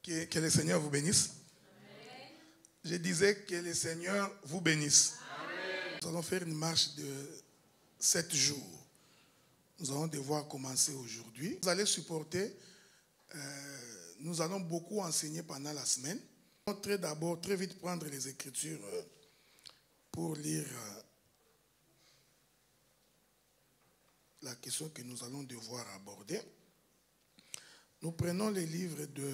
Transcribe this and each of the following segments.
Que le Seigneur vous bénisse. Amen. Je disais que le Seigneur vous bénisse. Amen. Nous allons faire une marche de 7 jours. Nous allons devoir commencer aujourd'hui. Vous allez supporter, nous allons beaucoup enseigner pendant la semaine. D'abord, très vite prendre les Écritures pour lire la question que nous allons devoir aborder. Nous prenons les livres de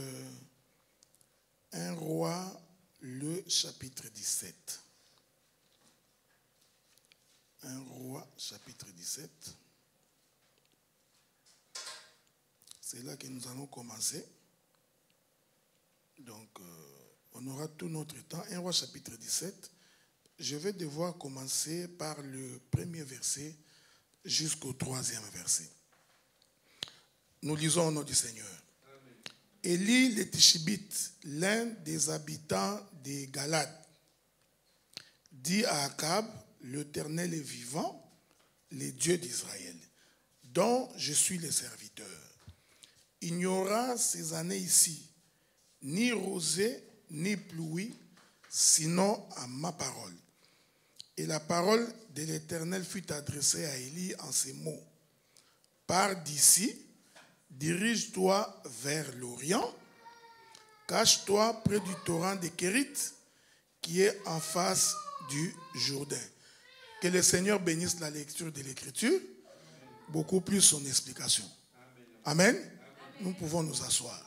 1 Roi, le chapitre 17. 1 Roi, chapitre 17. C'est là que nous allons commencer. Donc, on aura tout notre temps. 1 Roi, chapitre 17. Je vais devoir commencer par le premier verset jusqu'au 3e verset. Nous lisons au nom du Seigneur. Amen. Élie le Tishbite, l'un des habitants des Galades, dit à Akab, l'Éternel est vivant, les dieux d'Israël, dont je suis le serviteur. Il n'y aura ces années ici, ni rosée, ni pluie, sinon à ma parole. Et la parole de l'Éternel fut adressée à Élie en ces mots. Pars d'ici, dirige-toi vers l'Orient, cache-toi près du torrent de Kérit, qui est en face du Jourdain. Que le Seigneur bénisse la lecture de l'Écriture, beaucoup plus son explication. Amen. Amen. Nous pouvons nous asseoir.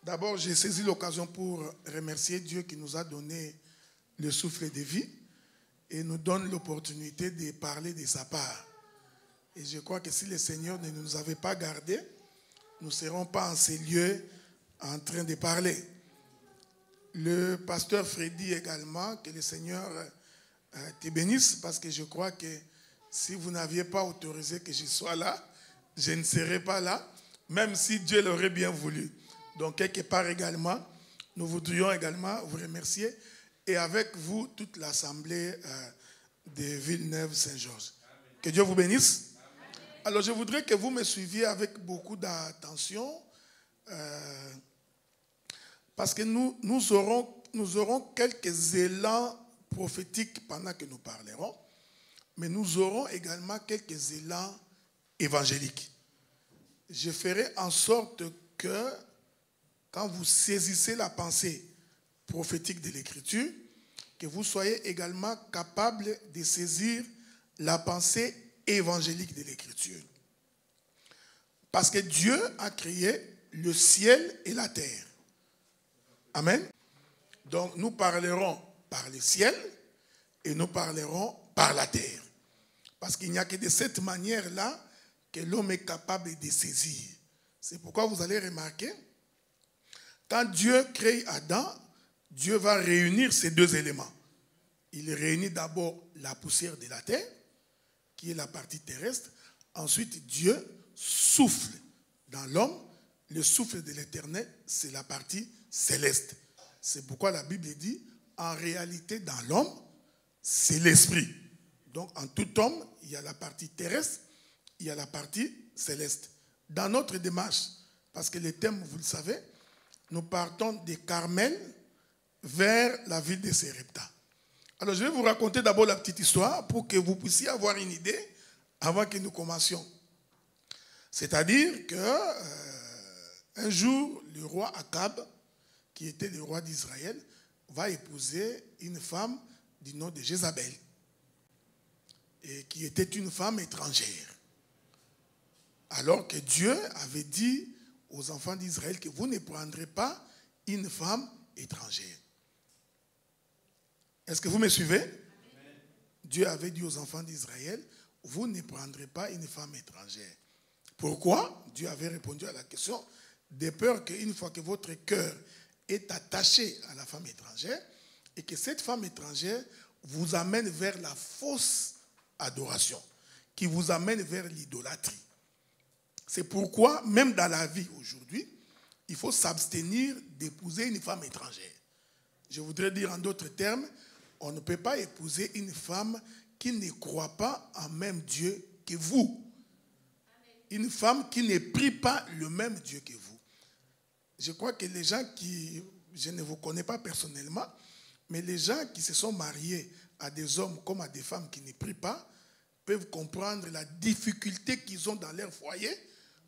D'abord, j'ai saisi l'occasion pour remercier Dieu qui nous a donné le souffle de vie et nous donne l'opportunité de parler de sa part. Et je crois que si le Seigneur ne nous avait pas gardés, nous ne serons pas en ces lieux en train de parler. Le pasteur Freddy également, que le Seigneur te bénisse, parce que je crois que si vous n'aviez pas autorisé que je sois là, je ne serais pas là, même si Dieu l'aurait bien voulu. Donc, quelque part également, nous voudrions également vous remercier et avec vous, toute l'assemblée de Villeneuve-Saint-Georges. Que Dieu vous bénisse. Amen. Alors, je voudrais que vous me suiviez avec beaucoup d'attention parce que nous aurons quelques élans prophétiques pendant que nous parlerons, mais nous aurons également quelques élans évangéliques. Je ferai en sorte que quand vous saisissez la pensée prophétique de l'Écriture, que vous soyez également capable de saisir la pensée évangélique de l'Écriture. Parce que Dieu a créé le ciel et la terre. Amen. Donc nous parlerons par le ciel et nous parlerons par la terre. Parce qu'il n'y a que de cette manière-là que l'homme est capable de saisir. C'est pourquoi vous allez remarquer, quand Dieu crée Adam, Dieu va réunir ces deux éléments. Il réunit d'abord la poussière de la terre, qui est la partie terrestre. Ensuite, Dieu souffle dans l'homme. Le souffle de l'Éternel, c'est la partie céleste. C'est pourquoi la Bible dit, en réalité, dans l'homme, c'est l'esprit. Donc, en tout homme, il y a la partie terrestre, il y a la partie céleste. Dans notre démarche, parce que le thème, vous le savez, nous partons de Carmel vers la ville de Sérepta. Alors, je vais vous raconter d'abord la petite histoire pour que vous puissiez avoir une idée avant que nous commencions. C'est-à-dire qu'un jour, le roi Akab, qui était le roi d'Israël, va épouser une femme du nom de Jézabel, et qui était une femme étrangère. Alors que Dieu avait dit aux enfants d'Israël que vous ne prendrez pas une femme étrangère. Est-ce que vous me suivez? Amen. Dieu avait dit aux enfants d'Israël, vous ne prendrez pas une femme étrangère. Pourquoi? Dieu avait répondu à la question, de peur qu'une fois que votre cœur est attaché à la femme étrangère, et que cette femme étrangère vous amène vers la fausse adoration, qui vous amène vers l'idolâtrie. C'est pourquoi, même dans la vie aujourd'hui, il faut s'abstenir d'épouser une femme étrangère. Je voudrais dire en d'autres termes, on ne peut pas épouser une femme qui ne croit pas en même Dieu que vous. une femme qui ne prie pas le même Dieu que vous. Je crois que les gens qui, je ne vous connais pas personnellement, mais les gens qui se sont mariés à des hommes comme à des femmes qui ne prient pas, peuvent comprendre la difficulté qu'ils ont dans leur foyer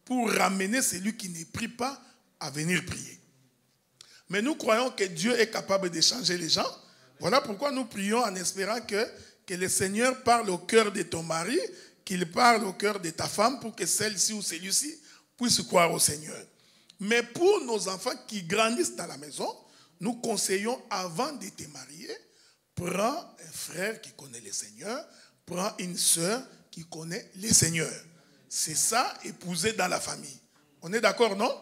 pour ramener celui qui ne prie pas à venir prier. Mais nous croyons que Dieu est capable de changer les gens. Voilà pourquoi nous prions en espérant que le Seigneur parle au cœur de ton mari, qu'il parle au cœur de ta femme pour que celle-ci ou celui-ci puisse croire au Seigneur. Mais pour nos enfants qui grandissent dans la maison, nous conseillons avant de te marier, prends un frère qui connaît le Seigneur, prends une sœur qui connaît le Seigneur. C'est ça, épouser dans la famille. On est d'accord, non?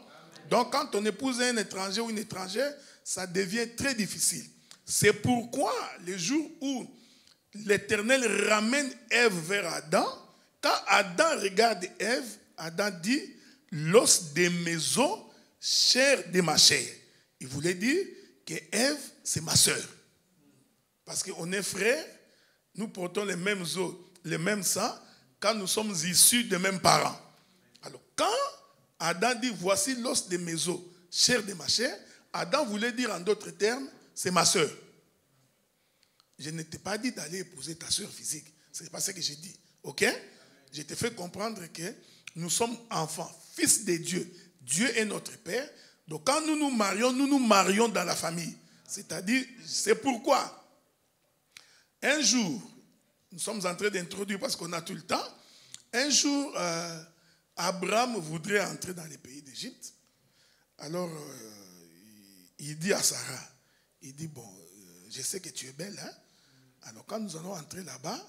Donc, quand on épouse un étranger ou une étrangère, ça devient très difficile. C'est pourquoi, le jour où l'Éternel ramène Ève vers Adam, quand Adam regarde Ève, Adam dit, l'os de mes os, chair de ma chair. Il voulait dire que Ève, c'est ma sœur. Parce qu'on est frères, nous portons les mêmes os, les mêmes sangs, quand nous sommes issus des mêmes parents. Alors, quand Adam dit, voici l'os de mes os, chair de ma chair, Adam voulait dire en d'autres termes, c'est ma sœur. Je ne t'ai pas dit d'aller épouser ta sœur physique. Ce n'est pas ce que j'ai dit. Ok? Je t'ai fait comprendre que nous sommes enfants, fils de Dieu. Dieu est notre Père. Donc quand nous nous marions dans la famille. C'est-à-dire, c'est pourquoi un jour, nous sommes en train d'introduire parce qu'on a tout le temps. Un jour, Abraham voudrait entrer dans les pays d'Égypte. Alors, il dit à Sarah, il dit, bon, je sais que tu es belle, hein? Alors, quand nous allons entrer là-bas,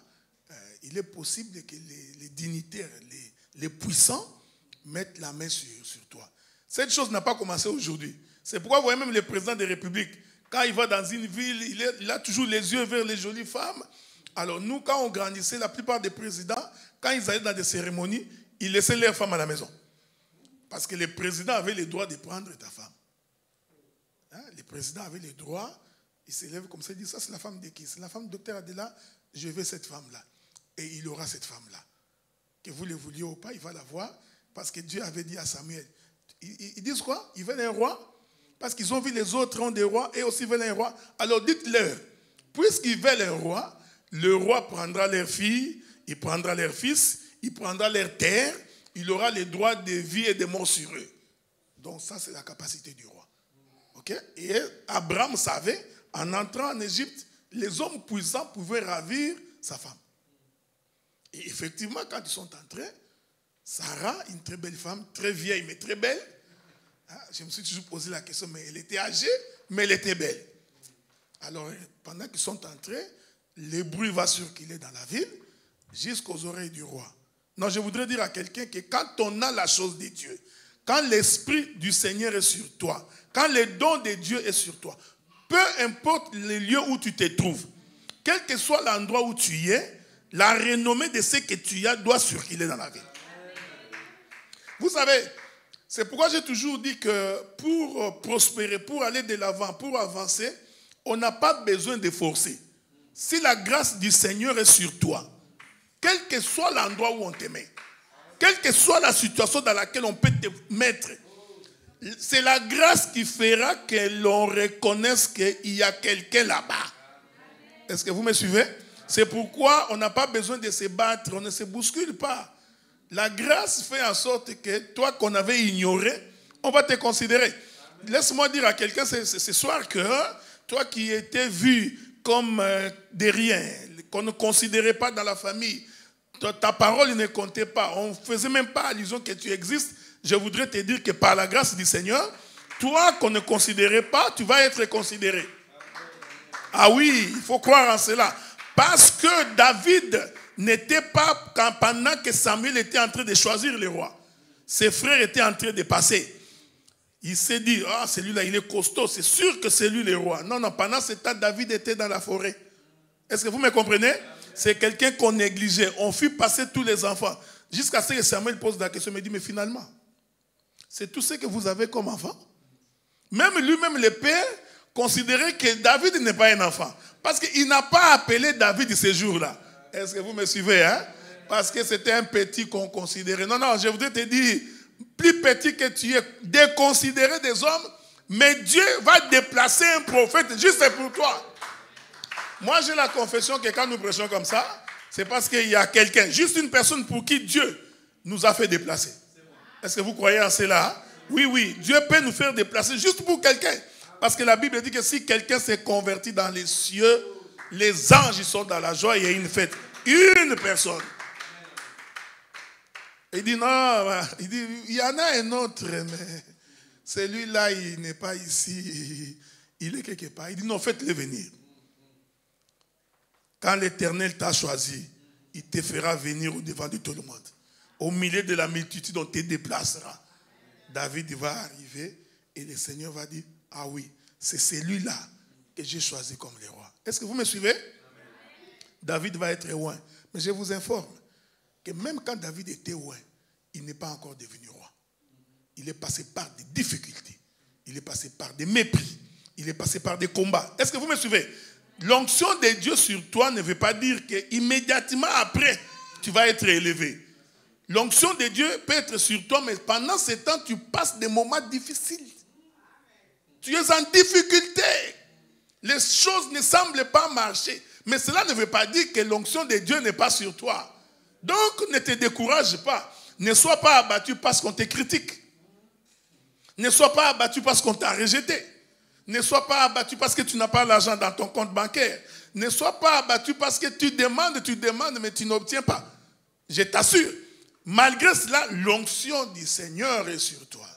il est possible que les dignitaires, les puissants, mettent la main sur toi. Cette chose n'a pas commencé aujourd'hui. C'est pourquoi vous voyez même le président des républiques, quand il va dans une ville, il a toujours les yeux vers les jolies femmes. Alors nous, quand on grandissait, la plupart des présidents, quand ils allaient dans des cérémonies, ils laissaient leurs femmes à la maison. Parce que les présidents avaient le droit de prendre ta femme. Hein? Les présidents avaient le droit, ils se lèvent comme ça, ils disent, ça c'est la femme de qui? C'est la femme du docteur Adela, je veux cette femme-là. Et il aura cette femme-là. Que vous le vouliez ou pas, il va la voir. Parce que Dieu avait dit à Samuel, ils disent quoi? Ils veulent un roi? Parce qu'ils ont vu les autres ont des rois et aussi veulent un roi. Alors dites-leur, puisqu'ils veulent un roi, le roi prendra leurs filles, il prendra leurs fils, il prendra leurs terres, il aura les droits de vie et de mort sur eux. Donc ça, c'est la capacité du roi. Okay? Et Abraham savait, en entrant en Égypte, les hommes puissants pouvaient ravir sa femme. Et effectivement, quand ils sont entrés, Sarah, une très belle femme, très vieille, mais très belle, je me suis toujours posé la question, mais elle était âgée, mais elle était belle. Alors, pendant qu'ils sont entrés, le bruit va circuler dans la ville jusqu'aux oreilles du roi. Non, je voudrais dire à quelqu'un que quand on a la chose de Dieu, quand l'Esprit du Seigneur est sur toi, quand le don de Dieu est sur toi, peu importe le lieu où tu te trouves, quel que soit l'endroit où tu es, la renommée de ce que tu as doit circuler dans la ville. Vous savez, c'est pourquoi j'ai toujours dit que pour prospérer, pour aller de l'avant, pour avancer, on n'a pas besoin de forcer. Si la grâce du Seigneur est sur toi, quel que soit l'endroit où on te met, quelle que soit la situation dans laquelle on peut te mettre, c'est la grâce qui fera que l'on reconnaisse qu'il y a quelqu'un là-bas. Est-ce que vous me suivez? C'est pourquoi on n'a pas besoin de se battre, on ne se bouscule pas. La grâce fait en sorte que toi qu'on avait ignoré, on va te considérer. Laisse-moi dire à quelqu'un ce soir que toi qui étais vu comme des riens, qu'on ne considérait pas dans la famille, ta parole ne comptait pas, on ne faisait même pas allusion que tu existes, je voudrais te dire que par la grâce du Seigneur, toi qu'on ne considérait pas, tu vas être considéré. Ah oui, il faut croire en cela. Parce que David n'était pas, pendant que Samuel était en train de choisir le roi, ses frères étaient en train de passer. Il s'est dit, ah, celui-là, il est costaud, c'est sûr que c'est lui le roi. Non, non, pendant ce temps, David était dans la forêt. Est-ce que vous me comprenez? C'est quelqu'un qu'on négligeait. On fit passer tous les enfants. Jusqu'à ce que Samuel pose la question, il me dit, mais finalement, c'est tout ce que vous avez comme enfant? Même lui-même, le père, considérait que David n'est pas un enfant. Parce qu'il n'a pas appelé David ce jour-là. Est-ce que vous me suivez, hein? Parce que c'était un petit qu'on considérait. Non, non, je voudrais te dire, plus petit que tu es, déconsidéré des hommes, mais Dieu va déplacer un prophète juste pour toi. Moi, j'ai la confession que quand nous prêchons comme ça, c'est parce qu'il y a quelqu'un, juste une personne pour qui Dieu nous a fait déplacer. Est-ce que vous croyez en cela? Oui, oui. Dieu peut nous faire déplacer juste pour quelqu'un. Parce que la Bible dit que si quelqu'un s'est converti dans les cieux, les anges ils sont dans la joie, il y a une fête. Une personne. Il dit non, il dit, il y en a un autre, mais celui-là, il n'est pas ici, il est quelque part. Il dit non, faites-le venir. Quand l'Éternel t'a choisi, il te fera venir au devant de tout le monde. Au milieu de la multitude, on te déplacera. David va arriver et le Seigneur va dire, ah oui, c'est celui-là que j'ai choisi comme le roi. Est-ce que vous me suivez? Amen. David va être loin. Mais je vous informe que même quand David était loin, il n'est pas encore devenu roi. Il est passé par des difficultés. Il est passé par des mépris. Il est passé par des combats. Est-ce que vous me suivez? L'onction de Dieu sur toi ne veut pas dire qu'immédiatement après, tu vas être élevé. L'onction de Dieu peut être sur toi, mais pendant ce temps, tu passes des moments difficiles. Tu es en difficulté. Les choses ne semblent pas marcher. Mais cela ne veut pas dire que l'onction de Dieu n'est pas sur toi. Donc, ne te décourage pas. Ne sois pas abattu parce qu'on te critique. Ne sois pas abattu parce qu'on t'a rejeté. Ne sois pas abattu parce que tu n'as pas l'argent dans ton compte bancaire. Ne sois pas abattu parce que tu demandes, mais tu n'obtiens pas. Je t'assure. Malgré cela, l'onction du Seigneur est sur toi.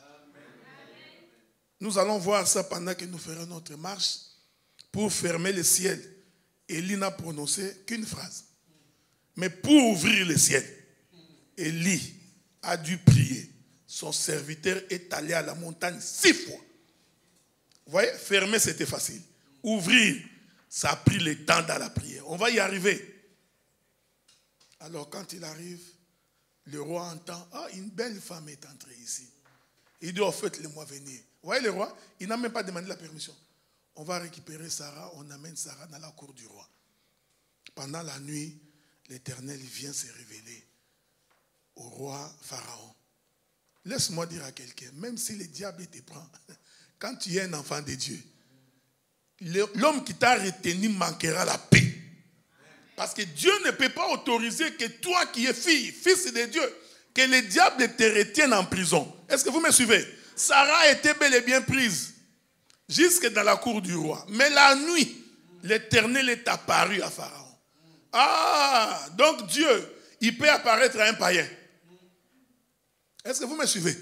Nous allons voir ça pendant que nous ferons notre marche pour fermer le ciel. Élie n'a prononcé qu'une phrase. Mais pour ouvrir le ciel, Élie a dû prier. Son serviteur est allé à la montagne 6 fois. Vous voyez, fermer c'était facile. Ouvrir, ça a pris le temps dans la prière. On va y arriver. Alors quand il arrive, le roi entend, ah, une belle femme est entrée ici. Il dit, oh, faites-le-moi venir. Vous voyez le roi, il n'a même pas demandé la permission. On va récupérer Sarah, on amène Sarah dans la cour du roi. Pendant la nuit, l'Éternel vient se révéler au roi Pharaon. Laisse-moi dire à quelqu'un, même si le diable te prend, quand tu es un enfant de Dieu, l'homme qui t'a retenu manquera la paix. Parce que Dieu ne peut pas autoriser que toi qui es fils de Dieu, que le diable te retienne en prison. Est-ce que vous me suivez? Sarah était bel et bien prise jusque dans la cour du roi. Mais la nuit, l'Éternel est apparu à Pharaon. Ah, donc Dieu, il peut apparaître à un païen. Est-ce que vous me suivez?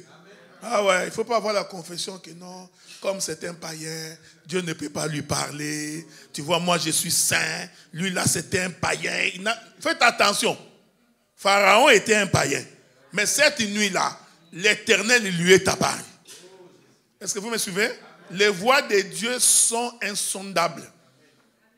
Ah ouais, il ne faut pas avoir la confession que non, comme c'est un païen, Dieu ne peut pas lui parler. Tu vois, moi je suis saint, lui là c'était un païen. Faites attention, Pharaon était un païen. Mais cette nuit-là, l'Éternel lui est apparu. Est-ce que vous me suivez? Les voies de Dieu sont insondables.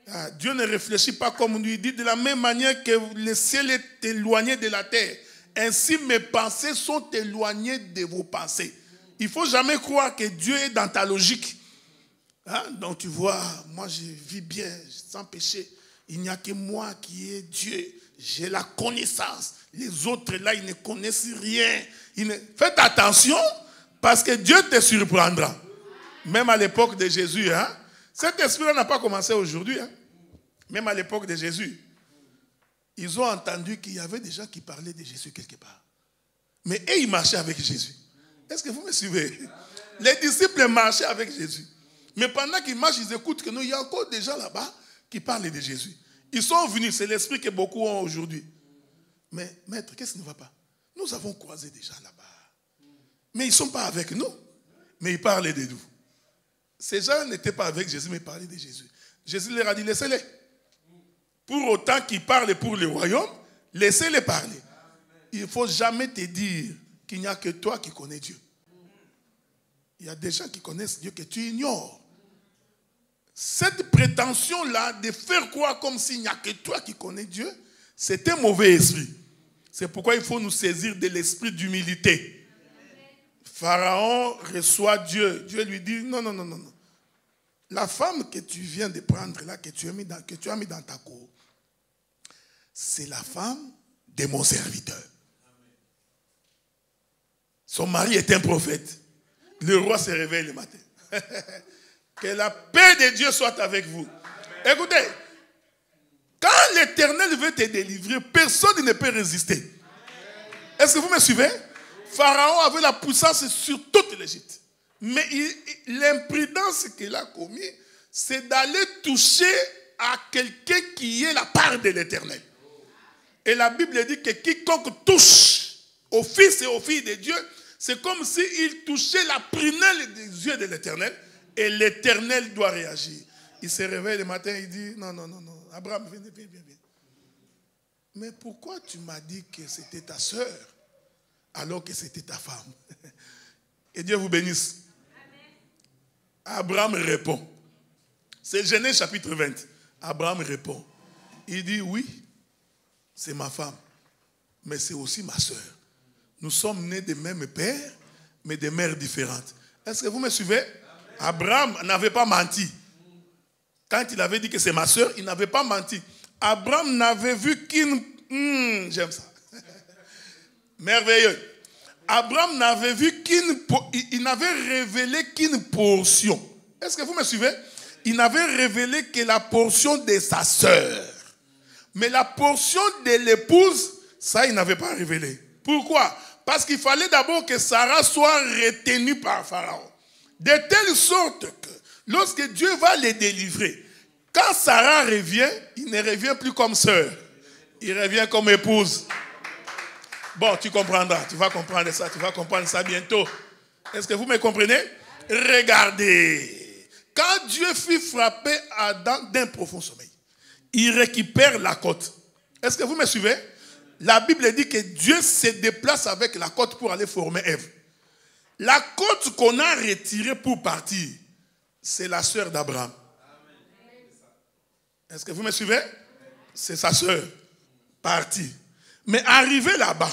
Ah, Dieu ne réfléchit pas comme lui dit, de la même manière que le ciel est éloigné de la terre. Ainsi, mes pensées sont éloignées de vos pensées. Il ne faut jamais croire que Dieu est dans ta logique. Hein? Donc tu vois, moi je vis bien, sans péché. Il n'y a que moi qui est Dieu. J'ai la connaissance. Les autres là, ils ne connaissent rien. Faites attention, parce que Dieu te surprendra. Même à l'époque de Jésus, hein? Cet esprit-là n'a pas commencé aujourd'hui. Hein? Même à l'époque de Jésus. Ils ont entendu qu'il y avait des gens qui parlaient de Jésus quelque part. Mais eux, ils marchaient avec Jésus. Est-ce que vous me suivez? Les disciples marchaient avec Jésus. Mais pendant qu'ils marchent, ils écoutent que nous, il y a encore des gens là-bas qui parlent de Jésus. Ils sont venus, c'est l'esprit que beaucoup ont aujourd'hui. Mais maître, qu'est-ce qui ne va pas? Nous avons croisé des gens là-bas. Mais ils ne sont pas avec nous. Mais ils parlaient de nous. Ces gens n'étaient pas avec Jésus, mais ils parlaient de Jésus. Jésus leur a dit, laissez-les. Pour autant qu'ils parlent pour le royaume, laissez-les parler. Il ne faut jamais te dire qu'il n'y a que toi qui connais Dieu. Il y a des gens qui connaissent Dieu que tu ignores. Cette prétention-là de faire croire comme s'il n'y a que toi qui connais Dieu, c'est un mauvais esprit. C'est pourquoi il faut nous saisir de l'esprit d'humilité. Pharaon reçoit Dieu. Dieu lui dit, non, non, non, non, non. La femme que tu viens de prendre là, que tu as mis dans ta cour, c'est la femme de mon serviteur. Son mari est un prophète. Le roi se réveille le matin. Que la paix de Dieu soit avec vous. Écoutez, quand l'Éternel veut te délivrer, personne ne peut résister. Est-ce que vous me suivez? Pharaon avait la puissance sur toute l'Égypte. Mais l'imprudence qu'il a commis, c'est d'aller toucher à quelqu'un qui est la part de l'Éternel. Et la Bible dit que quiconque touche au Fils et aux filles de Dieu, c'est comme s'il touchait la prunelle des yeux de l'Éternel. Et l'Éternel doit réagir. Il se réveille le matin, il dit, non, Abraham, viens. Mais pourquoi tu m'as dit que c'était ta sœur alors que c'était ta femme? Et Dieu vous bénisse. Amen. Abraham répond. C'est Genèse chapitre 20. Abraham répond. Il dit, oui, c'est ma femme, mais c'est aussi ma sœur. Nous sommes nés des mêmes pères, mais des mères différentes. Est-ce que vous me suivez? Amen. Abraham n'avait pas menti. Quand il avait dit que c'est ma sœur, il n'avait pas menti. Abraham n'avait vu qu'une... j'aime ça. Merveilleux. Abraham n'avait vu il n'avait révélé qu'une portion. Est-ce que vous me suivez? Il n'avait révélé que la portion de sa sœur. Mais la portion de l'épouse, ça, il n'avait pas révélé. Pourquoi? Parce qu'il fallait d'abord que Sarah soit retenue par Pharaon. De telle sorte que lorsque Dieu va les délivrer, quand Sarah revient, il ne revient plus comme sœur. Il revient comme épouse. Bon, tu comprendras. Tu vas comprendre ça. Tu vas comprendre ça bientôt. Est-ce que vous me comprenez? Regardez. Quand Dieu fut frappé Adam d'un profond sommeil, il récupère la côte. Est-ce que vous me suivez? La Bible dit que Dieu se déplace avec la côte pour aller former Ève. La côte qu'on a retirée pour partir, c'est la sœur d'Abraham. Est-ce que vous me suivez? C'est sa sœur partie. Mais arrivé là-bas,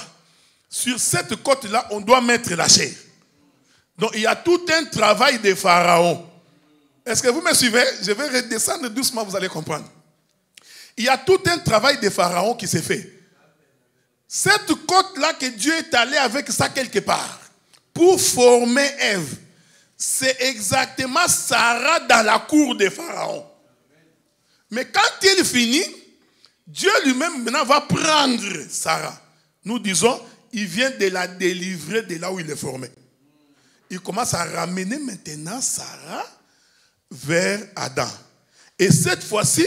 sur cette côte-là, on doit mettre la chair. Donc il y a tout un travail de Pharaon. Est-ce que vous me suivez? Je vais redescendre doucement, vous allez comprendre. Il y a tout un travail de Pharaon qui s'est fait. Cette côte-là que Dieu est allé avec ça quelque part pour former Ève, c'est exactement Sarah dans la cour de Pharaon. Mais quand il finit, Dieu lui-même maintenant va prendre Sarah. Nous disons, il vient de la délivrer de là où il est formé. Il commence à ramener maintenant Sarah vers Adam. Et cette fois-ci,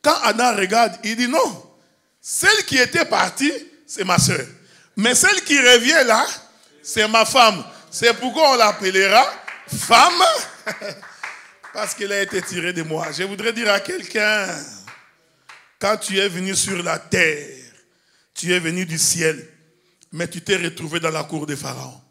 quand Adam regarde, il dit non, celle qui était partie, c'est ma soeur. Mais celle qui revient là, c'est ma femme. C'est pourquoi on l'appellera femme, parce qu'elle a été tirée de moi. Je voudrais dire à quelqu'un, quand tu es venu sur la terre, tu es venu du ciel, mais tu t'es retrouvé dans la cour de Pharaon.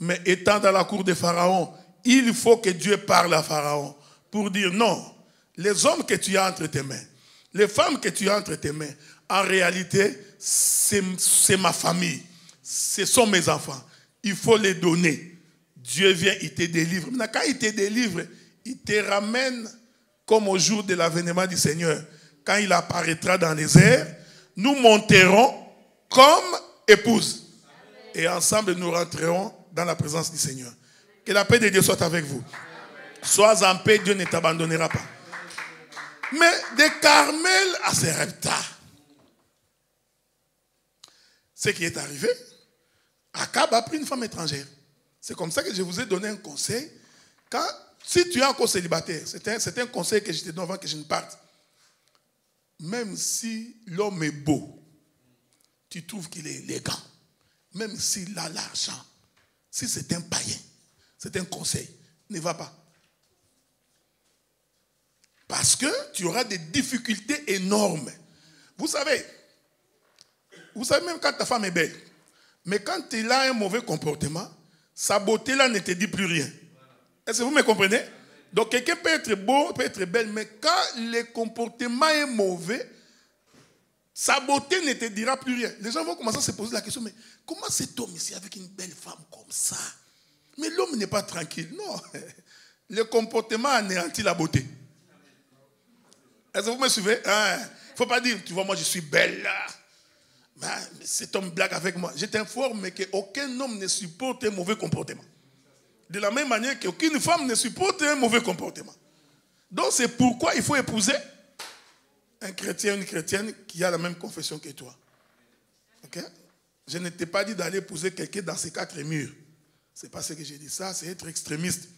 Mais étant dans la cour de Pharaon, il faut que Dieu parle à Pharaon pour dire non, les hommes que tu as entre tes mains, les femmes que tu as entre tes mains, en réalité, c'est ma famille. Ce sont mes enfants. Il faut les donner. Dieu vient, il te délivre. Maintenant, quand il te délivre, il te ramène comme au jour de l'avènement du Seigneur. Quand il apparaîtra dans les airs, nous monterons comme épouses. Et ensemble, nous rentrerons dans la présence du Seigneur. Que la paix de Dieu soit avec vous. Sois en paix, Dieu ne t'abandonnera pas. Mais de Carmel à Sarepta, ce qui est arrivé, Akab a pris une femme étrangère. C'est comme ça que je vous ai donné un conseil. Si tu es encore célibataire, c'est un conseil que je te donne avant que je ne parte. Même si l'homme est beau, tu trouves qu'il est élégant, même s'il a l'argent, si c'est un païen, c'est un conseil, ne va pas. Parce que tu auras des difficultés énormes. Vous savez même quand ta femme est belle, mais quand elle a un mauvais comportement, sa beauté là ne te dit plus rien. Est-ce que vous me comprenez? Donc quelqu'un peut être beau, peut être belle, mais quand le comportement est mauvais, sa beauté ne te dira plus rien. Les gens vont commencer à se poser la question, mais comment cet homme ici avec une belle femme comme ça? Mais l'homme n'est pas tranquille. Non, le comportement anéantit la beauté. Est-ce que vous me suivez? Il ne faut pas dire, tu vois, moi je suis belle là. cet homme blague avec moi. Je t'informe qu'aucun homme ne supporte un mauvais comportement. De la même manière qu'aucune femme ne supporte un mauvais comportement. Donc c'est pourquoi il faut épouser un chrétien, une chrétienne qui a la même confession que toi. Okay? Je ne t'ai pas dit d'aller épouser quelqu'un dans ces 4 murs. Ce n'est pas ce que j'ai dit. Ça, c'est être extrémiste.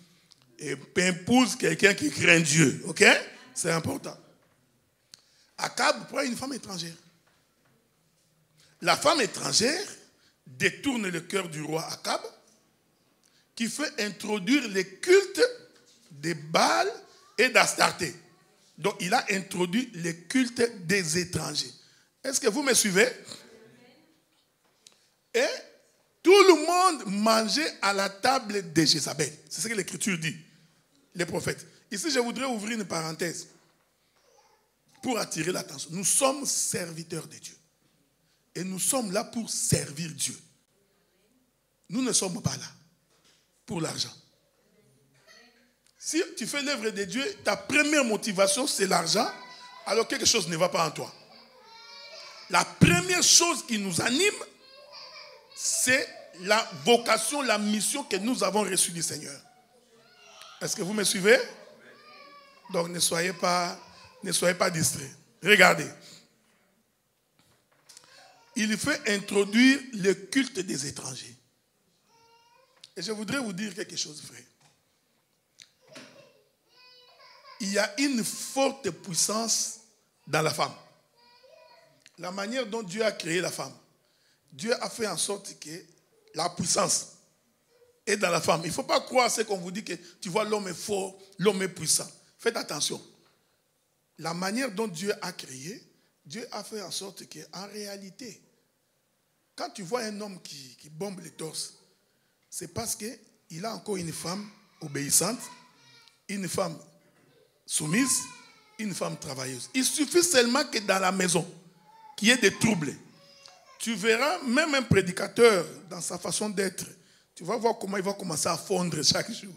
Et épouse quelqu'un qui craint Dieu. Ok? C'est important. Akab prend une femme étrangère. La femme étrangère détourne le cœur du roi Akab, qui fait introduire les cultes de Baal et d'Astarté. Donc, il a introduit les cultes des étrangers. Est-ce que vous me suivez? Et tout le monde mangeait à la table de Jézabel. C'est ce que l'Écriture dit, les prophètes. Ici, je voudrais ouvrir une parenthèse pour attirer l'attention. Nous sommes serviteurs de Dieu. Et nous sommes là pour servir Dieu. Nous ne sommes pas là pour l'argent. Si tu fais l'œuvre de Dieu, ta première motivation, c'est l'argent, alors quelque chose ne va pas en toi. La première chose qui nous anime, c'est la vocation, la mission que nous avons reçue du Seigneur. Est-ce que vous me suivez? Donc ne soyez pas distraits. Regardez. Il fait introduire le culte des étrangers. Et je voudrais vous dire quelque chose, frère. Il y a une forte puissance dans la femme. La manière dont Dieu a créé la femme. Dieu a fait en sorte que la puissance est dans la femme. Il ne faut pas croire ce qu'on vous dit que tu vois l'homme est fort, l'homme est puissant. Faites attention. La manière dont Dieu a créé, Dieu a fait en sorte qu'en réalité, quand tu vois un homme qui bombe les torses, c'est parce qu'il a encore une femme obéissante, une femme soumise, une femme travailleuse. Il suffit seulement que dans la maison, qu'il y ait des troubles. Tu verras même un prédicateur dans sa façon d'être. Tu vas voir comment il va commencer à fondre chaque jour.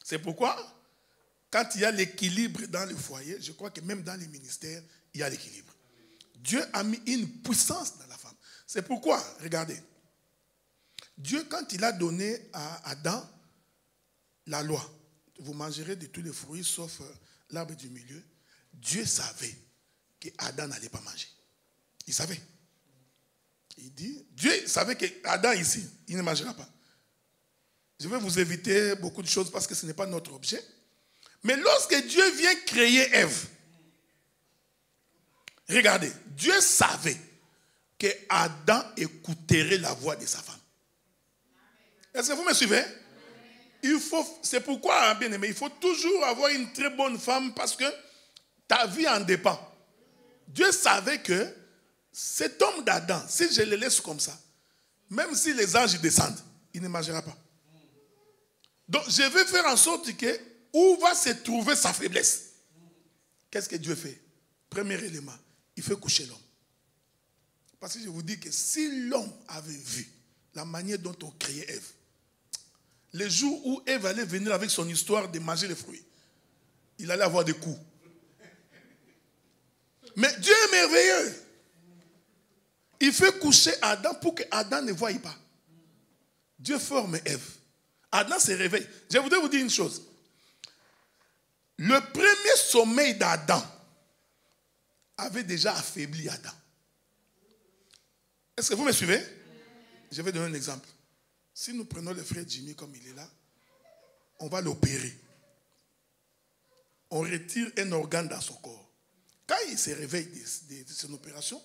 C'est pourquoi, quand il y a l'équilibre dans le foyer, je crois que même dans les ministères, il y a l'équilibre. Dieu a mis une puissance dans la femme. C'est pourquoi, regardez, Dieu, quand il a donné à Adam la loi, vous mangerez de tous les fruits sauf l'arbre du milieu, Dieu savait qu'Adam n'allait pas manger. Il savait. Il dit, Dieu savait qu'Adam ici, il ne mangera pas. Je vais vous éviter beaucoup de choses parce que ce n'est pas notre objet. Mais lorsque Dieu vient créer Ève, regardez, Dieu savait que Adam écouterait la voix de sa femme. Est-ce que vous me suivez? C'est pourquoi, bien aimé, il faut toujours avoir une très bonne femme parce que ta vie en dépend. Dieu savait que cet homme d'Adam, si je le laisse comme ça, même si les anges descendent, il ne mangera pas. Donc, je vais faire en sorte que où va se trouver sa faiblesse? Qu'est-ce que Dieu fait? Premier élément, il fait coucher l'homme. Parce que je vous dis que si l'homme avait vu la manière dont on créait Ève, le jour où Ève allait venir avec son histoire de manger les fruits, il allait avoir des coups. Mais Dieu est merveilleux. Il fait coucher Adam pour que Adam ne voie pas. Dieu forme Ève. Adam se réveille. Je voudrais vous dire une chose. Le premier sommeil d'Adam avait déjà affaibli Adam. Est-ce que vous me suivez? Je vais donner un exemple. Si nous prenons le frère Jimmy comme il est là, on va l'opérer. On retire un organe dans son corps. Quand il se réveille de son opération,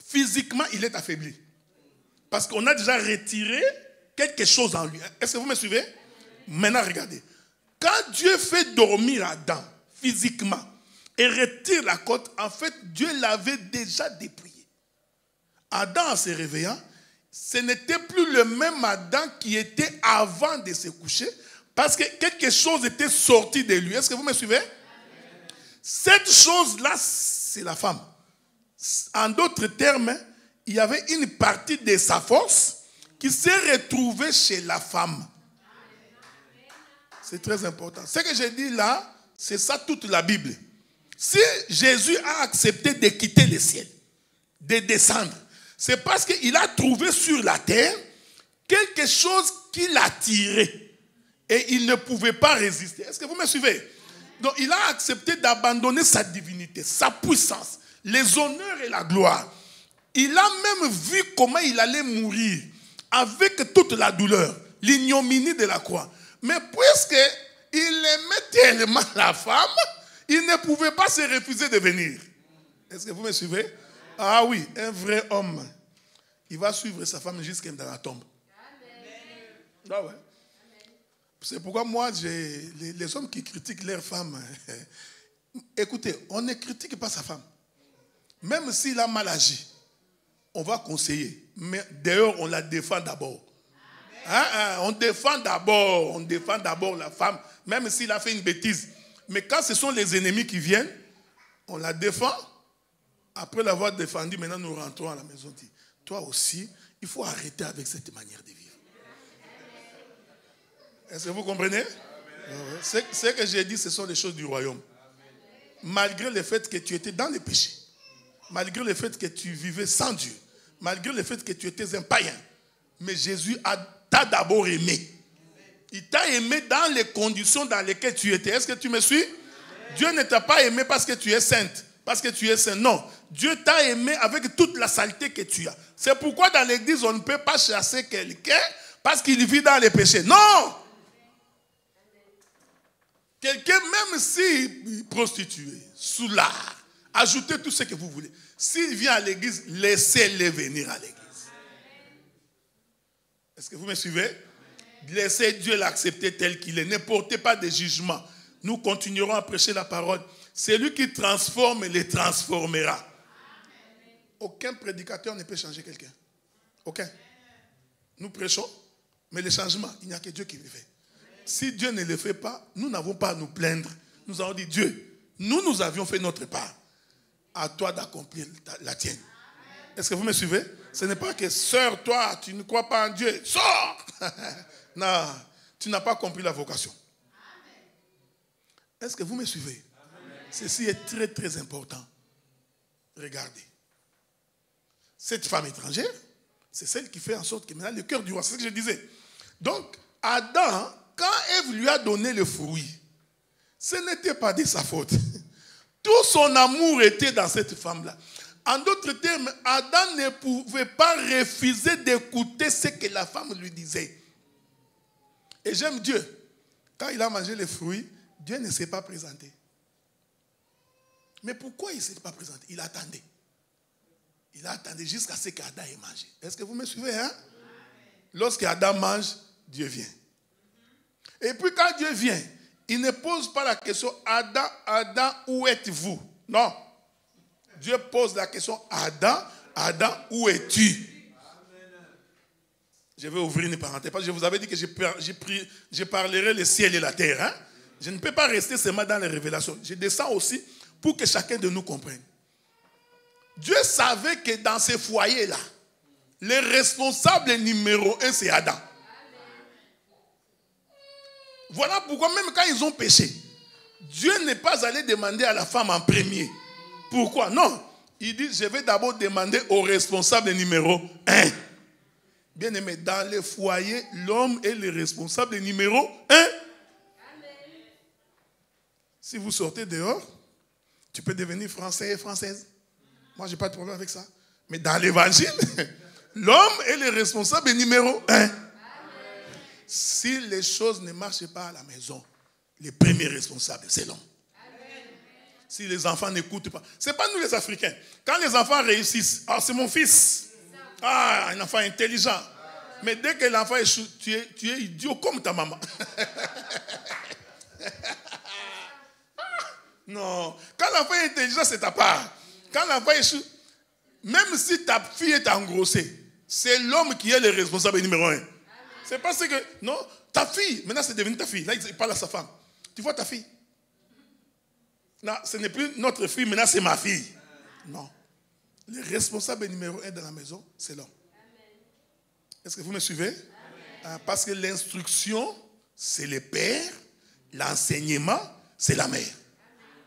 physiquement, il est affaibli. Parce qu'on a déjà retiré quelque chose en lui. Est-ce que vous me suivez? Maintenant, regardez. Quand Dieu fait dormir Adam physiquement et retire la côte, en fait, Dieu l'avait déjà dépouillé. Adam, en se réveillant, ce n'était plus le même Adam qui était avant de se coucher parce que quelque chose était sorti de lui. Est-ce que vous me suivez? Cette chose-là, c'est la femme. En d'autres termes, il y avait une partie de sa force qui s'est retrouvée chez la femme. C'est très important. Ce que j'ai dit là, c'est ça toute la Bible. Si Jésus a accepté de quitter le ciel, de descendre. C'est parce qu'il a trouvé sur la terre quelque chose qui l'attirait. Et il ne pouvait pas résister. Est-ce que vous me suivez? Donc il a accepté d'abandonner sa divinité, sa puissance, les honneurs et la gloire. Il a même vu comment il allait mourir avec toute la douleur, l'ignominie de la croix. Mais puisqu'il aimait tellement la femme, il ne pouvait pas se refuser de venir. Est-ce que vous me suivez? Ah oui, un vrai homme, il va suivre sa femme jusqu'à dans la tombe. Ah ouais. C'est pourquoi moi, les hommes qui critiquent leur femme, écoutez, on ne critique pas sa femme. Même s'il a mal agi, on va conseiller. Mais d'ailleurs, on la défend d'abord. On défend d'abord la femme, même s'il a fait une bêtise. Mais quand ce sont les ennemis qui viennent, on la défend. Après l'avoir défendu, maintenant nous rentrons à la maison. Dit, toi aussi, il faut arrêter avec cette manière de vivre. Est-ce que vous comprenez? Ce que j'ai dit, ce sont les choses du royaume. Malgré le fait que tu étais dans le péché, malgré le fait que tu vivais sans Dieu, malgré le fait que tu étais un païen, mais Jésus t'a d'abord aimé. Il t'a aimé dans les conditions dans lesquelles tu étais. Est-ce que tu me suis? Dieu ne t'a pas aimé parce que tu es sainte, parce que tu es saint. Non, Dieu t'a aimé avec toute la saleté que tu as. C'est pourquoi dans l'église, on ne peut pas chasser quelqu'un parce qu'il vit dans les péchés. Non! Quelqu'un, même si prostitué, soulard, ajoutez tout ce que vous voulez. S'il vient à l'église, laissez-le venir à l'église. Est-ce que vous me suivez? Laissez Dieu l'accepter tel qu'il est. Ne portez pas de jugement. Nous continuerons à prêcher la parole. C'est lui qui transforme et les transformera. Aucun prédicateur ne peut changer quelqu'un. Aucun. Nous prêchons, mais le changement, il n'y a que Dieu qui le fait. Si Dieu ne le fait pas, nous n'avons pas à nous plaindre. Nous avons dit, Dieu, nous avions fait notre part. À toi d'accomplir la tienne. Est-ce que vous me suivez? Ce n'est pas que, sœur, toi, tu ne crois pas en Dieu. Sors! Non, tu n'as pas compris la vocation. Est-ce que vous me suivez? Ceci est très, très important. Regardez. Cette femme étrangère, c'est celle qui fait en sorte que maintenant le cœur du roi. C'est ce que je disais. Donc, Adam, quand Ève lui a donné le fruit, ce n'était pas de sa faute. Tout son amour était dans cette femme-là. En d'autres termes, Adam ne pouvait pas refuser d'écouter ce que la femme lui disait. Et j'aime Dieu. Quand il a mangé les fruits, Dieu ne s'est pas présenté. Mais pourquoi il ne s'est pas présenté? Il attendait. Il a attendu jusqu'à ce qu'Adam ait mangé. Est-ce que vous me suivez? Lorsque Adam mange, Dieu vient. Et puis quand Dieu vient, il ne pose pas la question, Adam, où êtes-vous? Non. Dieu pose la question, Adam, où es-tu? Je vais ouvrir une parenthèse. Parce que je vous avais dit que je parlerai le ciel et la terre. Je ne peux pas rester seulement dans les révélations. Je descends aussi pour que chacun de nous comprenne. Dieu savait que dans ces foyers-là, le responsable numéro 1, c'est Adam. Voilà pourquoi même quand ils ont péché, Dieu n'est pas allé demander à la femme en premier. Pourquoi? Non. Il dit, je vais d'abord demander au responsable numéro 1. Bien aimé, dans les foyers, l'homme est le responsable numéro 1. Si vous sortez dehors, tu peux devenir français et française. Moi, je n'ai pas de problème avec ça. Mais dans l'évangile, l'homme est le responsable numéro 1. Si les choses ne marchent pas à la maison, le premier responsable, c'est l'homme. Si les enfants n'écoutent pas. Ce n'est pas nous les Africains. Quand les enfants réussissent, c'est mon fils. Un enfant intelligent. Mais dès que l'enfant échoue, tu es idiot comme ta maman. Non. Quand l'enfant est intelligent, c'est ta part. Quand l'enfant échoue, même si ta fille est engrossée, c'est l'homme qui est le responsable numéro 1. C'est parce que, non, ta fille, maintenant c'est devenu ta fille. Là, il parle à sa femme. Tu vois ta fille? Non, ce n'est plus notre fille, maintenant c'est ma fille. Non. Le responsable numéro 1 de la maison, c'est l'homme. Est-ce que vous me suivez? Parce que l'instruction, c'est le père. L'enseignement, c'est la mère.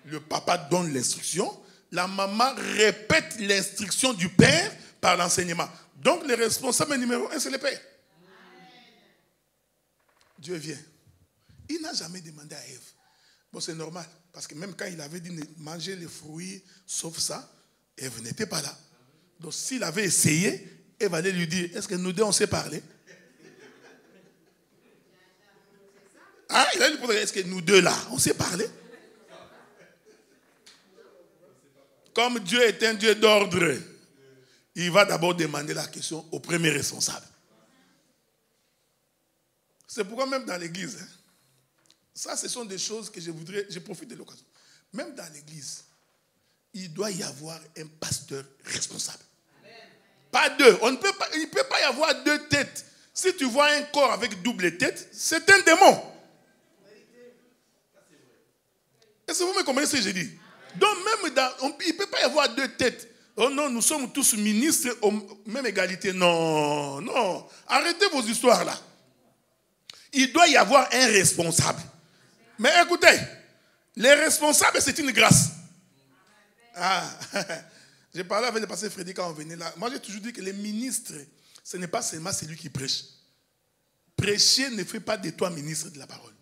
Le papa donne l'instruction. la maman répète l'instruction du père par l'enseignement. Donc, le responsable numéro 1, c'est le père. Dieu vient. Il n'a jamais demandé à Ève. Bon, c'est normal. Parce que même quand il avait dit de manger les fruits, sauf ça, Ève n'était pas là. Donc, s'il avait essayé, Ève allait lui dire, est-ce que nous deux, on s'est parlé? Ah, il allait lui poser, est-ce que nous deux, là, on s'est parlé? Comme Dieu est un Dieu d'ordre, il va d'abord demander la question au premier responsable. C'est pourquoi même dans l'église, ça ce sont des choses que je profite de l'occasion. Même dans l'église, il doit y avoir un pasteur responsable. Amen. Pas deux. Il ne peut pas y avoir deux têtes. Si tu vois un corps avec double tête, c'est un démon. Est-ce que vous me comprenez ce que je dis? Donc même il ne peut pas y avoir deux têtes. Oh non, nous sommes tous ministres aux même égalité. Non, non. Arrêtez vos histoires là. Il doit y avoir un responsable. Mais écoutez, les responsables, c'est une grâce. Ah, j'ai parlé avec le pasteur Frédéric quand on venait là. Moi, j'ai toujours dit que les ministres, ce n'est pas seulement celui qui prêche. Prêcher ne fait pas de toi ministre de la parole.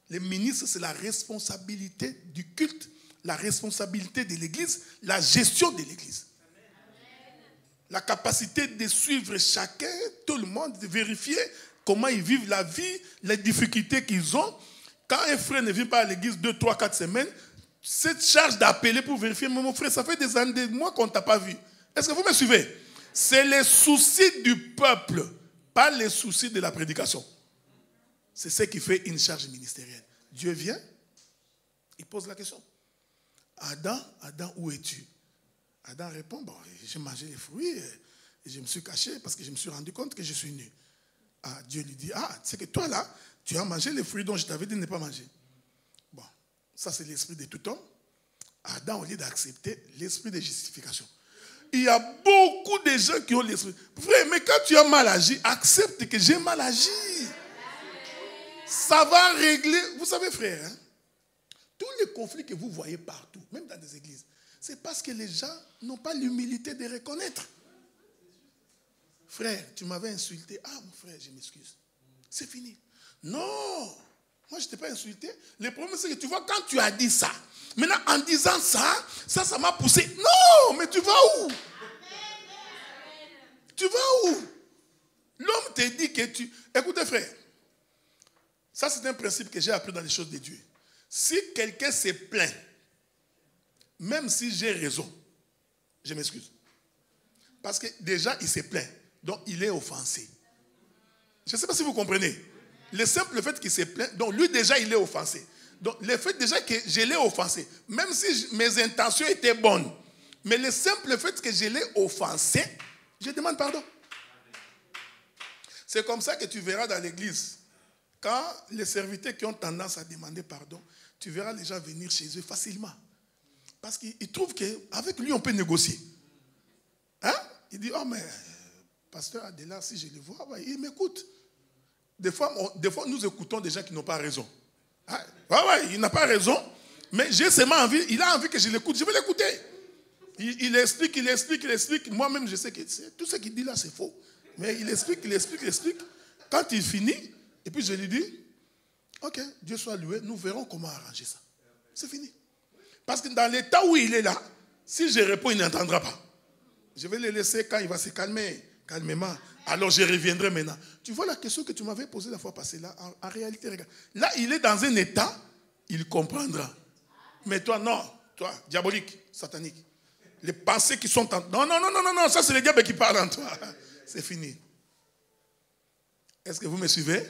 Les ministres, c'est la responsabilité du culte, la responsabilité de l'église, la gestion de l'église. La capacité de suivre chacun, tout le monde, de vérifier comment ils vivent la vie, les difficultés qu'ils ont. Quand un frère ne vient pas à l'église 2, 3, 4 semaines, cette charge d'appeler pour vérifier, mais mon frère, ça fait des années, des mois qu'on ne t'a pas vu. Est-ce que vous me suivez? C'est les soucis du peuple, pas les soucis de la prédication. C'est ce qui fait une charge ministérielle. Dieu vient, il pose la question. Adam, où es-tu? Adam répond, bon, j'ai mangé les fruits et je me suis caché parce que je me suis rendu compte que je suis nu. Ah, Dieu lui dit, c'est que toi là, tu as mangé les fruits dont je t'avais dit de ne pas manger. Bon, ça c'est l'esprit de tout homme. Adam, au lieu d'accepter l'esprit de justification. Il y a beaucoup de gens qui ont l'esprit. Frère, mais quand tu as mal agi, accepte que j'ai mal agi. Ça va régler. Vous savez, frère, tous les conflits que vous voyez partout, même dans des églises, c'est parce que les gens n'ont pas l'humilité de reconnaître. Frère, tu m'avais insulté. Ah, mon frère, je m'excuse. C'est fini. Non, moi je ne t'ai pas insulté. Le problème, c'est que tu vois, quand tu as dit ça, maintenant en disant ça m'a poussé. Non, mais tu vas où? Tu vas où? L'homme te dit que tu... Écoutez, frère, ça c'est un principe que j'ai appris dans les choses de Dieu. Si quelqu'un se plaint, même si j'ai raison, je m'excuse. Parce que déjà, il se plaint. Donc, il est offensé. Je ne sais pas si vous comprenez. Le simple fait qu'il se plaint, donc lui déjà, il est offensé. Donc, le fait déjà que je l'ai offensé, même si mes intentions étaient bonnes, mais le simple fait que je l'ai offensé, je demande pardon. C'est comme ça que tu verras dans l'église. Quand les serviteurs qui ont tendance à demander pardon, tu verras les gens venir chez eux facilement. Parce qu'ils trouvent qu'avec lui, on peut négocier. Hein? Il dit, oh mais, pasteur Adela, si je le vois, ouais, il m'écoute. Des fois, nous écoutons des gens qui n'ont pas raison. Hein? Ouais, il n'a pas raison, mais j'ai seulement envie, il a envie que je l'écoute, je vais l'écouter. Il explique. Moi-même, je sais que tout ce qu'il dit là, c'est faux. Mais il explique. Quand il finit, et puis je lui dis, ok, Dieu soit loué, nous verrons comment arranger ça. C'est fini. Parce que dans l'état où il est là, si je réponds, il n'entendra pas. Je vais le laisser quand il va se calmer, calmement. Alors je reviendrai maintenant. Tu vois la question que tu m'avais posée la fois passée là, en réalité, regarde. Là, il est dans un état, il comprendra. Mais toi, non. Toi, diabolique, satanique. Les pensées qui sont en... Non, ça c'est le diable qui parle en toi. C'est fini. Est-ce que vous me suivez?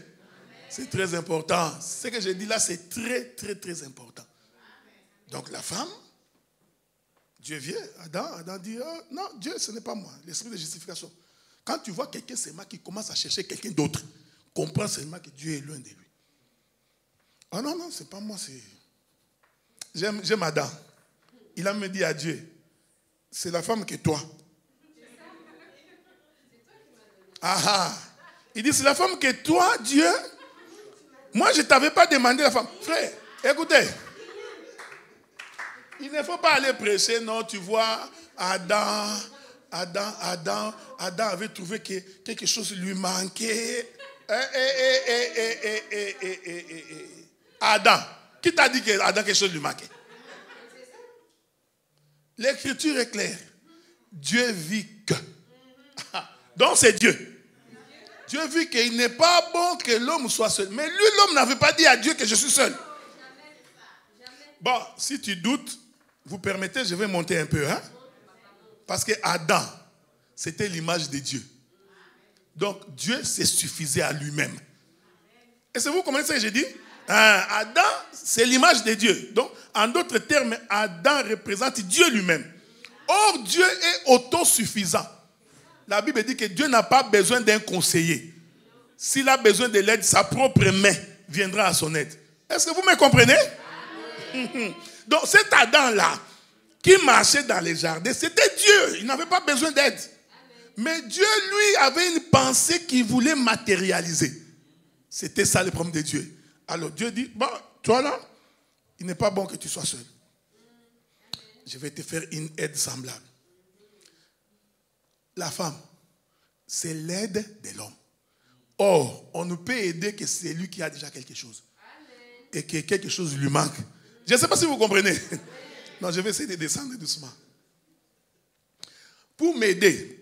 C'est très important. Ce que je dis là, c'est très, très, très important. Donc la femme, Dieu vient, Adam dit, oh, non, Dieu, ce n'est pas moi, l'esprit de justification. Quand tu vois quelqu'un seulement qui commence à chercher quelqu'un d'autre, comprends seulement que Dieu est loin de lui. Oh non, c'est pas moi, c'est... J'aime Adam. Il a me dit à Dieu, c'est la femme que toi. Il dit, c'est la femme que toi, Dieu. Moi, je ne t'avais pas demandé la femme. Frère, écoutez. Il ne faut pas aller prêcher, non, tu vois, Adam avait trouvé que quelque chose lui manquait. Adam, qui t'a dit que Adam quelque chose lui manquait? L'écriture est claire. Dieu vit que. Donc c'est Dieu. Dieu vit qu'il n'est pas bon que l'homme soit seul. Mais lui, l'homme n'avait pas dit à Dieu que je suis seul. Bon, si tu doutes, vous permettez, je vais monter un peu. Hein? Parce que Adam, c'était l'image de Dieu. Donc Dieu se suffisait à lui-même. Est-ce que vous comprenez ce que j'ai dit? Adam, c'est l'image de Dieu. Donc, en d'autres termes, Adam représente Dieu lui-même. Or, Dieu est autosuffisant. La Bible dit que Dieu n'a pas besoin d'un conseiller. S'il a besoin de l'aide, sa propre main viendra à son aide. Est-ce que vous me comprenez? Donc, cet Adam-là, qui marchait dans les jardins, c'était Dieu. Il n'avait pas besoin d'aide. Mais Dieu, lui, avait une pensée qu'il voulait matérialiser. C'était ça le problème de Dieu. Alors Dieu dit, bon, toi là, il n'est pas bon que tu sois seul. Je vais te faire une aide semblable. La femme, c'est l'aide de l'homme. Or, on ne peut aider que celui qui a déjà quelque chose. Et que quelque chose lui manque. Je ne sais pas si vous comprenez. Non, je vais essayer de descendre doucement. Pour m'aider,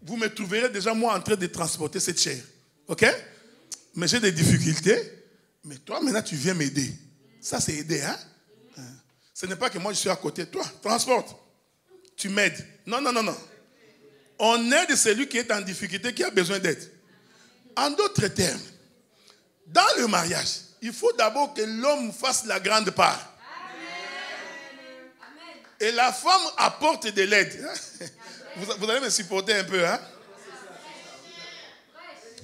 vous me trouverez déjà moi en train de transporter cette chair. Ok? Mais j'ai des difficultés. Mais toi, maintenant, tu viens m'aider. Ça, c'est aider, hein? Ce n'est pas que moi, je suis à côté de toi. Transporte. Tu m'aides. Non, non, non, non. On aide celui qui est en difficulté, qui a besoin d'aide. En d'autres termes, dans le mariage, il faut d'abord que l'homme fasse la grande part. Amen. Et la femme apporte de l'aide. Vous allez me supporter un peu, hein?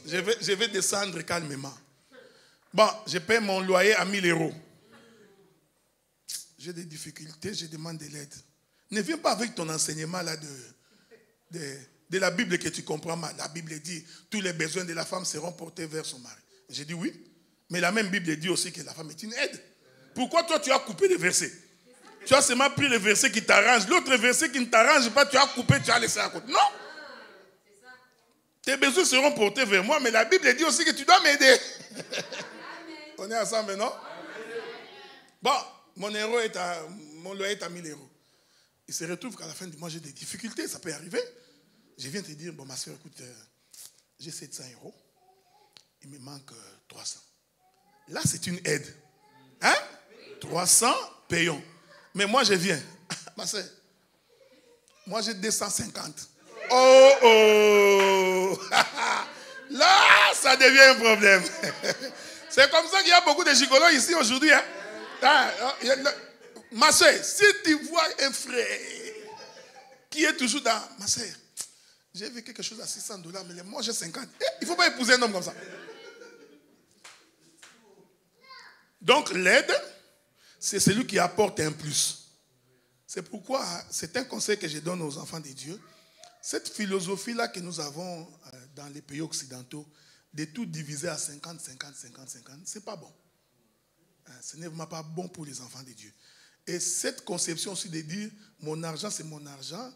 Je vais descendre calmement. Bon, je paie mon loyer à 1000 €. J'ai des difficultés, je demande de l'aide. Ne viens pas avec ton enseignement là de la Bible que tu comprends mal. La Bible dit, tous les besoins de la femme seront portés vers son mari. J'ai dit oui, mais la même Bible dit aussi que la femme est une aide. Pourquoi toi tu as coupé les versets? Tu as seulement pris le verset qui t'arrange. L'autre verset qui ne t'arrange pas, tu as coupé, tu as laissé à côté. Non! Tes besoins seront portés vers moi, mais la Bible dit aussi que tu dois m'aider. On est ensemble, non? Bon, mon loyer est à 1000 €. Il se retrouve qu'à la fin du mois, j'ai des difficultés, ça peut arriver. Je viens te dire, bon, ma soeur, écoute, j'ai 700 €. Il me manque 300. Là, c'est une aide. Hein? 300, payons. Mais moi, je viens. Ma soeur, moi, j'ai 250. Oh, oh! Là, ça devient un problème. C'est comme ça qu'il y a beaucoup de gigolos ici aujourd'hui. Hein? Ma soeur, si tu vois un frère qui est toujours dans... Ma soeur, j'ai vu quelque chose à 600 $, mais moi j'ai 50. Il ne faut pas épouser un homme comme ça. Donc l'aide, c'est celui qui apporte un plus. C'est pourquoi, c'est un conseil que je donne aux enfants de Dieu. Cette philosophie-là que nous avons dans les pays occidentaux, de tout diviser à 50, 50, 50, 50, ce n'est pas bon. Ce n'est vraiment pas bon pour les enfants de Dieu. Et cette conception aussi de dire, mon argent c'est mon argent,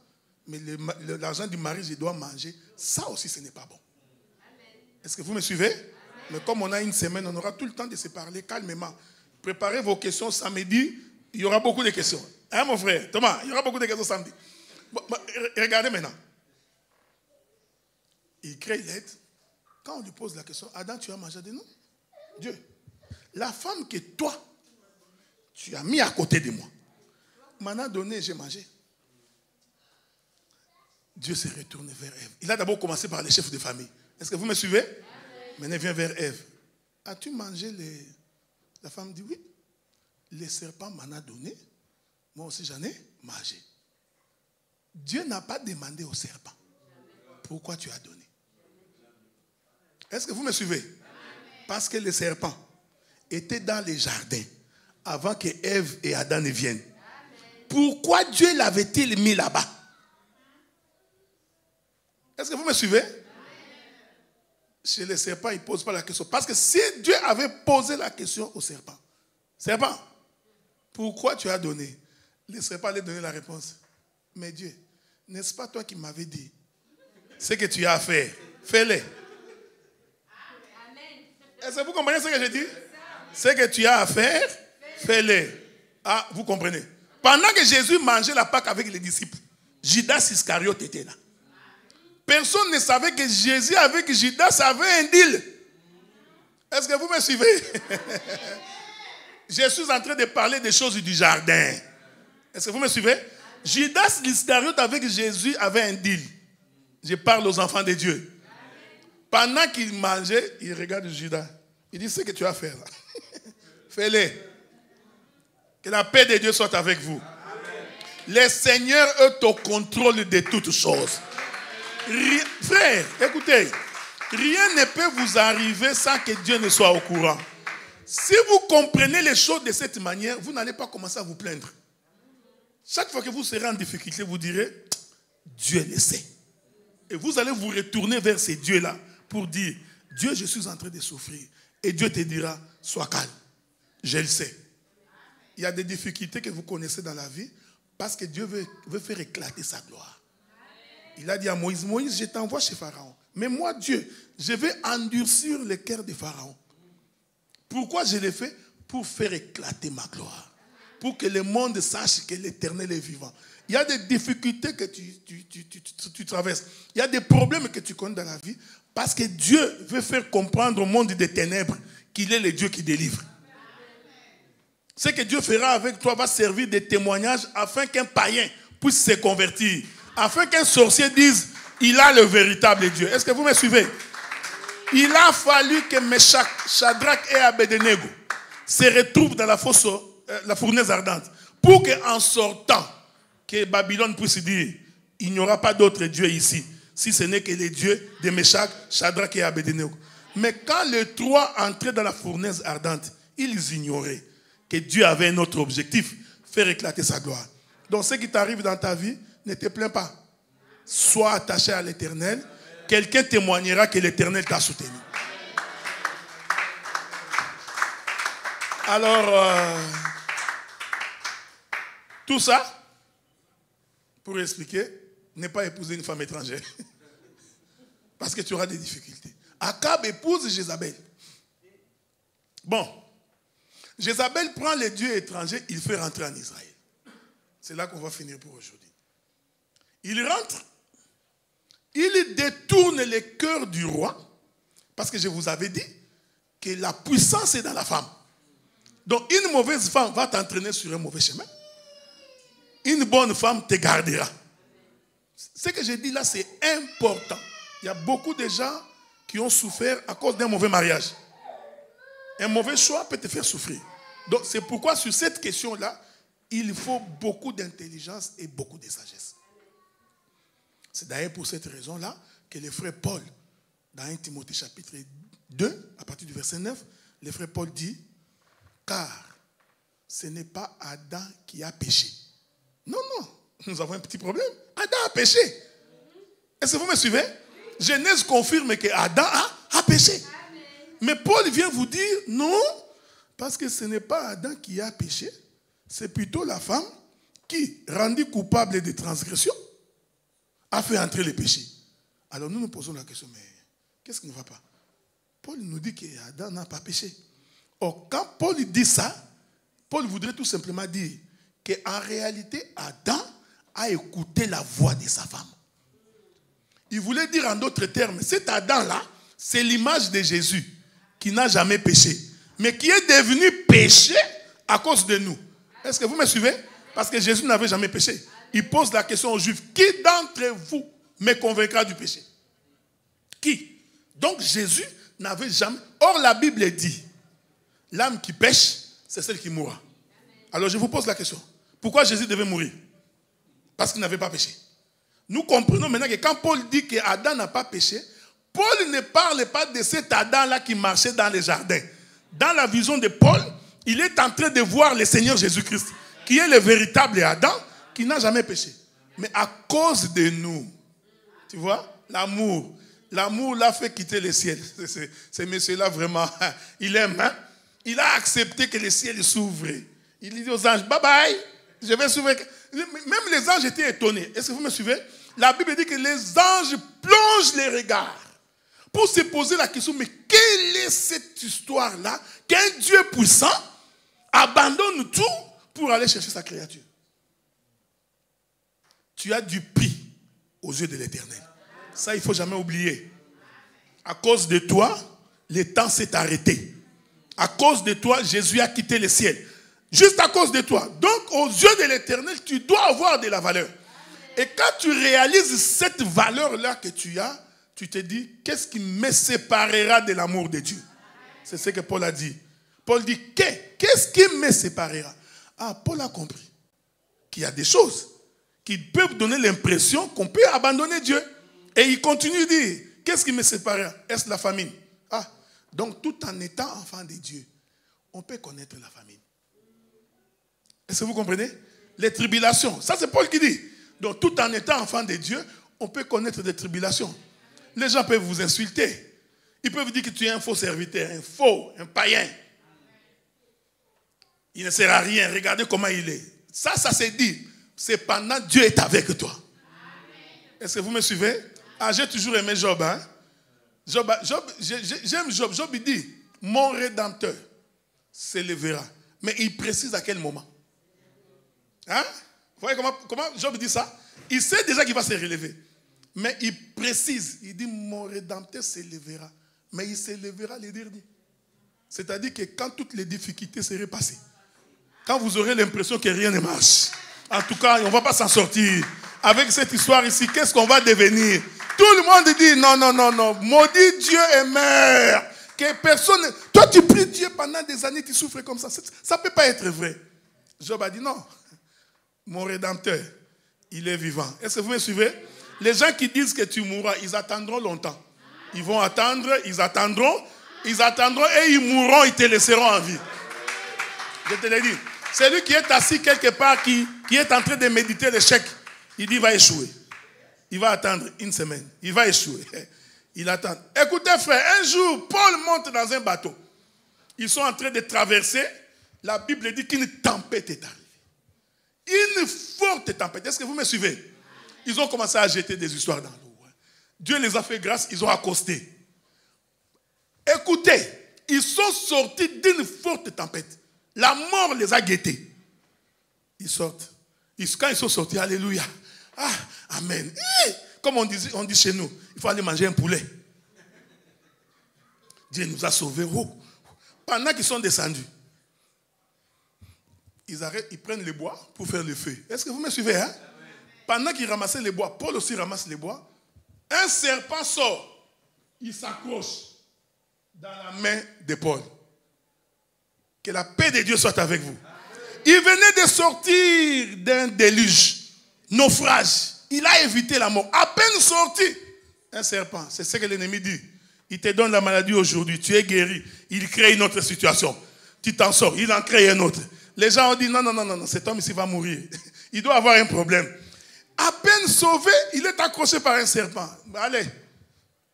mais l'argent du mari je dois manger, ça aussi ce n'est pas bon. Est-ce que vous me suivez? Mais comme on a une semaine, on aura tout le temps de se parler calmement. Préparez vos questions samedi, il y aura beaucoup de questions. Hein mon frère? Thomas, il y aura beaucoup de questions samedi. Bon, regardez maintenant. Il crée l'aide. Quand on lui pose la question, Adam, tu as mangé de nous? Dieu. La femme que toi, tu as mis à côté de moi, m'en a donné, j'ai mangé. Dieu s'est retourné vers Ève. Il a d'abord commencé par les chefs de famille. Est-ce que vous me suivez? Maintenant, il vient vers Ève. As-tu mangé les... La femme dit oui. Les serpents m'en a donné. Moi aussi, j'en ai mangé. Dieu n'a pas demandé au serpent. Pourquoi tu as donné? Est-ce que vous me suivez? Parce que les serpents étaient dans les jardins avant que Ève et Adam ne viennent. Pourquoi Dieu l'avait-il mis là-bas? Est-ce que vous me suivez? Chez les serpents, ils ne posent pas la question. Parce que si Dieu avait posé la question au serpent, serpent, pourquoi tu as donné? ne serait pas allé donner la réponse. Mais Dieu, n'est-ce pas toi qui m'avais dit ce que tu as à faire? Fais-le. Est-ce que vous comprenez ce que je dis? Ce que tu as à faire, fais-le. Ah, vous comprenez? Pendant que Jésus mangeait la Pâque avec les disciples, Judas Iscariote était là. Personne ne savait que Jésus avec Judas avait un deal. Est-ce que vous me suivez? Je suis en train de parler des choses du jardin. Est-ce que vous me suivez? Judas Iscariote avec Jésus avait un deal. Je parle aux enfants de Dieu. Pendant qu'il mangeait, il regarde Judas. Il dit, ce que tu vas faire là, fais-le. Que la paix de Dieu soit avec vous. Le Seigneur est au contrôle de toutes choses. Frère, écoutez, rien ne peut vous arriver sans que Dieu ne soit au courant. Si vous comprenez les choses de cette manière, vous n'allez pas commencer à vous plaindre. Chaque fois que vous serez en difficulté, vous direz, Dieu le sait. Et vous allez vous retourner vers ces dieux-là pour dire, Dieu, je suis en train de souffrir. Et Dieu te dira, sois calme. Je le sais. Il y a des difficultés que vous connaissez dans la vie parce que Dieu veut faire éclater sa gloire. Il a dit à Moïse, Moïse, je t'envoie chez Pharaon. Mais moi, Dieu, je vais endurcir le cœur de Pharaon. Pourquoi je l'ai fait? Pour faire éclater ma gloire. Pour que le monde sache que l'Éternel est vivant. Il y a des difficultés que tu traverses. Il y a des problèmes que tu connais dans la vie parce que Dieu veut faire comprendre au monde des ténèbres qu'il est le Dieu qui délivre. Ce que Dieu fera avec toi va servir de témoignage afin qu'un païen puisse se convertir. Afin qu'un sorcier dise, il a le véritable Dieu. Est-ce que vous me suivez? Il a fallu que Meshach, Shadrach et Abednego se retrouvent dans la fournaise ardente. Pour qu'en sortant, que Babylone puisse dire, il n'y aura pas d'autre Dieu ici, si ce n'est que les dieux de Meshach, Shadrach et Abednego. Mais quand les trois entraient dans la fournaise ardente, ils ignoraient que Dieu avait un autre objectif, faire éclater sa gloire. Donc ce qui t'arrive dans ta vie, ne te plains pas. Sois attaché à l'Éternel. Quelqu'un témoignera que l'Éternel t'a soutenu. Alors, tout ça, pour expliquer, ne pas épouser une femme étrangère. Parce que tu auras des difficultés. Akab épouse Jézabel. Bon. Jézabel prend les dieux étrangers, il fait rentrer en Israël. C'est là qu'on va finir pour aujourd'hui. Il rentre, il détourne le cœur du roi, parce que je vous avais dit que la puissance est dans la femme. Donc une mauvaise femme va t'entraîner sur un mauvais chemin. Une bonne femme te gardera. Ce que je dis là, c'est important. Il y a beaucoup de gens qui ont souffert à cause d'un mauvais mariage. Un mauvais choix peut te faire souffrir. Donc c'est pourquoi sur cette question-là, il faut beaucoup d'intelligence et beaucoup de sagesse. C'est d'ailleurs pour cette raison-là que le frère Paul, dans 1 Timothée chapitre 2, à partir du verset 9, le frère Paul dit, car ce n'est pas Adam qui a péché. Non, non, nous avons un petit problème. Adam a péché. Est-ce que vous me suivez? Genèse confirme que Adam a péché. Mais Paul vient vous dire, non, parce que ce n'est pas Adam qui a péché, c'est plutôt la femme qui, rendue coupable de transgression, a fait entrer le péché. Alors nous nous posons la question, mais qu'est-ce qui ne va pas? Paul nous dit qu'Adam n'a pas péché. Or, quand Paul dit ça, Paul voudrait tout simplement dire qu'en réalité, Adam a écouté la voix de sa femme. Il voulait dire en d'autres termes, cet Adam-là, c'est l'image de Jésus qui n'a jamais péché, mais qui est devenu péché à cause de nous. Est-ce que vous me suivez? Parce que Jésus n'avait jamais péché. Il pose la question aux Juifs, qui d'entre vous me convaincra du péché? Qui? Donc Jésus n'avait jamais... Or la Bible dit, l'âme qui pêche, c'est celle qui mourra. Alors je vous pose la question, pourquoi Jésus devait mourir? Parce qu'il n'avait pas péché. Nous comprenons maintenant que quand Paul dit qu'Adam n'a pas péché, Paul ne parle pas de cet Adam-là qui marchait dans les jardins. Dans la vision de Paul, il est en train de voir le Seigneur Jésus-Christ, qui est le véritable Adam, qui n'a jamais péché. Mais à cause de nous, tu vois, l'amour l'a fait quitter le ciel. Ce monsieur-là, vraiment, il aime, hein? Il a accepté que le ciel s'ouvre. Il dit aux anges, bye bye, Je vais suivre. Même les anges étaient étonnés. Est-ce que vous me suivez? La Bible dit que les anges plongent les regards pour se poser la question, mais quelle est cette histoire-là qu'un Dieu puissant abandonne tout pour aller chercher sa créature? Tu as du prix aux yeux de l'Éternel. Ça, il ne faut jamais oublier. À cause de toi, le temps s'est arrêté. À cause de toi, Jésus a quitté le ciel. Juste à cause de toi. Donc, aux yeux de l'Éternel, tu dois avoir de la valeur. Et quand tu réalises cette valeur-là que tu as, tu te dis, qu'est-ce qui me séparera de l'amour de Dieu? C'est ce que Paul a dit. Paul dit, qu'est-ce qui me séparera? Ah, Paul a compris qu'il y a des choses qui peuvent donner l'impression qu'on peut abandonner Dieu. Et il continue de dire, qu'est-ce qui me séparera? Est-ce la famine? Ah, donc tout en étant enfant de Dieu, on peut connaître la famine. Est-ce que vous comprenez? Les tribulations, ça c'est Paul qui dit. Donc tout en étant enfant de Dieu, on peut connaître des tribulations. Les gens peuvent vous insulter. Ils peuvent dire que tu es un faux serviteur, un païen. Il ne sert à rien. Regardez comment il est. Ça se dit. C'est pendant Dieu est avec toi. Est-ce que vous me suivez? Ah, j'ai toujours aimé Job. Hein? J'aime Job. Job, il dit, mon Rédempteur s'élèvera. Mais il précise à quel moment. Hein? Vous voyez comment Job dit ça? Il sait déjà qu'il va se relever. Mais il précise. Il dit, mon Rédempteur s'élèvera. Mais il s'élèvera le dernier. C'est-à-dire que quand toutes les difficultés seraient passées, quand vous aurez l'impression que rien ne marche, en tout cas, on ne va pas s'en sortir. Avec cette histoire ici, qu'est-ce qu'on va devenir? Tout le monde dit, non. Maudit Dieu et meurt. Que personne... Toi, tu pries Dieu pendant des années, tu souffres comme ça. Ça ne peut pas être vrai. Job a dit, non. Mon Rédempteur, il est vivant. Est-ce que vous me suivez? Les gens qui disent que tu mourras, ils attendront longtemps. Ils vont attendre, ils attendront et ils mourront, ils te laisseront en vie. Je te l'ai dit. Celui qui est assis quelque part, qui est en train de méditer l'échec, il dit il va échouer. Il va attendre une semaine. Il va échouer. Il attend. Écoutez frère, un jour, Paul monte dans un bateau. Ils sont en train de traverser. La Bible dit qu'une tempête est arrivée. Une forte tempête. Est-ce que vous me suivez? Ils ont commencé à jeter des histoires dans l'eau. Dieu les a fait grâce, ils ont accosté. Écoutez, ils sont sortis d'une forte tempête. La mort les a guettés. Ils sortent. Quand ils sont sortis, alléluia. Ah, amen. Comme on dit chez nous, il faut aller manger un poulet. Dieu nous a sauvés. Pendant qu'ils sont descendus, ils prennent les bois pour faire le feu. Est-ce que vous me suivez? Hein? Pendant qu'ils ramassaient les bois, Paul aussi ramasse les bois. Un serpent sort. Il s'accroche dans la main de Paul. Que la paix de Dieu soit avec vous. Il venait de sortir d'un déluge, naufrage. Il a évité la mort. À peine sorti, un serpent. C'est ce que l'ennemi dit. Il te donne la maladie aujourd'hui. Tu es guéri. Il crée une autre situation. Tu t'en sors. Il en crée une autre. Les gens ont dit non. Cet homme ici va mourir. Il doit avoir un problème. À peine sauvé, il est accroché par un serpent. Allez,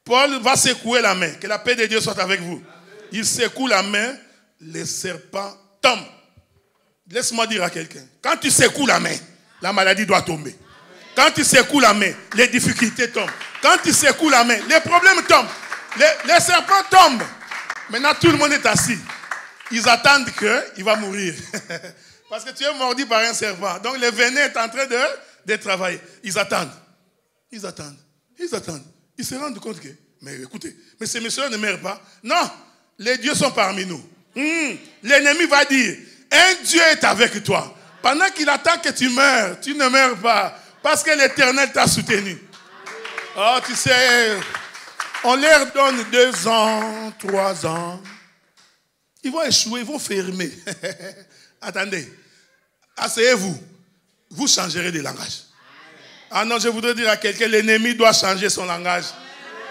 Paul va secouer la main. Que la paix de Dieu soit avec vous. Il secoue la main, le serpent tombe. Laisse-moi dire à quelqu'un, quand tu secoues la main, la maladie doit tomber. Quand tu secoues la main, les difficultés tombent. Quand tu secoues la main, les problèmes tombent. Les serpents tombent. Maintenant, tout le monde est assis. Ils attendent qu'il va mourir. Parce que tu es mordu par un serpent. Donc, le venin est en train de travailler. Ils attendent. Ils se rendent compte que, mais écoutez, mais ces messieurs ne meurent pas. Non, les dieux sont parmi nous. L'ennemi va dire, un Dieu est avec toi. Pendant qu'il attend que tu meurs, tu ne meurs pas. Parce que l'Éternel t'a soutenu. Oh, tu sais, on leur donne 2 ans, 3 ans. Ils vont échouer, ils vont fermer. Attendez, asseyez-vous. Vous changerez de langage. Ah non, je voudrais dire à quelqu'un, l'ennemi doit changer son langage.